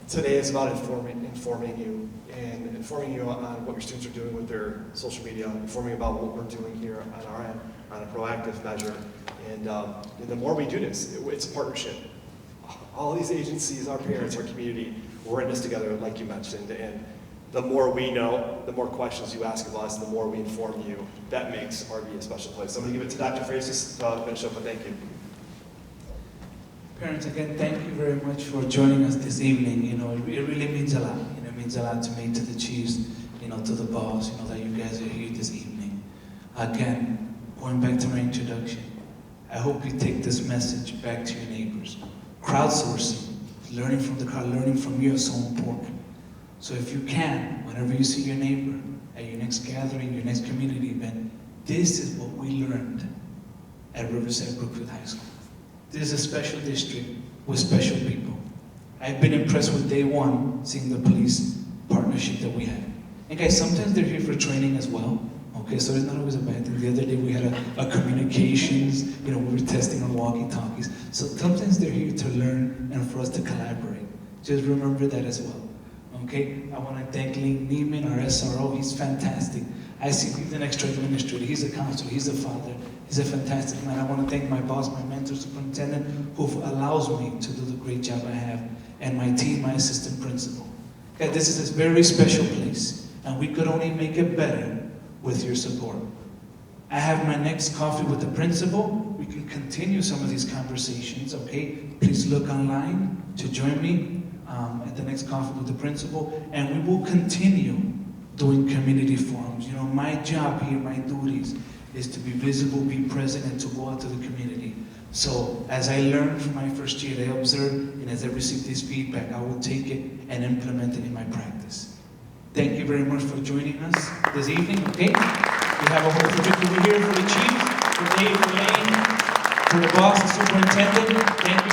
today is about informing you and informing you on what your students are doing with their social media, informing about what we're doing here on our end on a proactive measure. And the more we do this, it's a partnership. All these agencies, our parents, our community, we're in this together, like you mentioned. And the more we know, the more questions you ask of us, the more we inform you. That makes RB a special place. So I'm going to give it to Dr. Freytas to finish up, but thank you. Parents, again, thank you very much for joining us this evening. You know, it really means a lot. You know, it means a lot to me, to the Chiefs, you know, to the boss, you know, that you guys are here this evening. Again, going back to my introduction, I hope you take this message back to your neighbors. Crowdsourcing, learning from the crowd, learning from you is so important. So if you can, whenever you see your neighbor at your next gathering, your next community event, this is what we learned at Riverside Brookfield High School. This is a special district with special people. I've been impressed with day one, seeing the police partnership that we have. And guys, sometimes they're here for training as well. Okay, so it's not always a bad thing. The other day we had a communications, you know, we were testing on walkie-talkies. So sometimes they're here to learn and for us to collaborate. Just remember that as well. Okay, I want to thank Niemann, our SRO. He's fantastic. I see he's an extra administrator. He's a counselor. He's a father. He's a fantastic man. I want to thank my boss, my mentor, superintendent, who allows me to do the great job I have, and my team, my assistant principal. Okay, this is a very special place, and we could only make it better with your support. I have my next coffee with the principal. We can continue some of these conversations, okay? Please look online to join me at the next coffee with the principal, and we will continue doing community forums. You know, my job here, my duties, is to be visible, be present, and to go out to the community. So as I learned from my first year, I observed, and as I received this feedback, I will take it and implement it in my practice. Thank you very much for joining us this evening, okay? We have a whole certificate over here for the chief, for Dave, for Lane, for the boss, the superintendent. Thank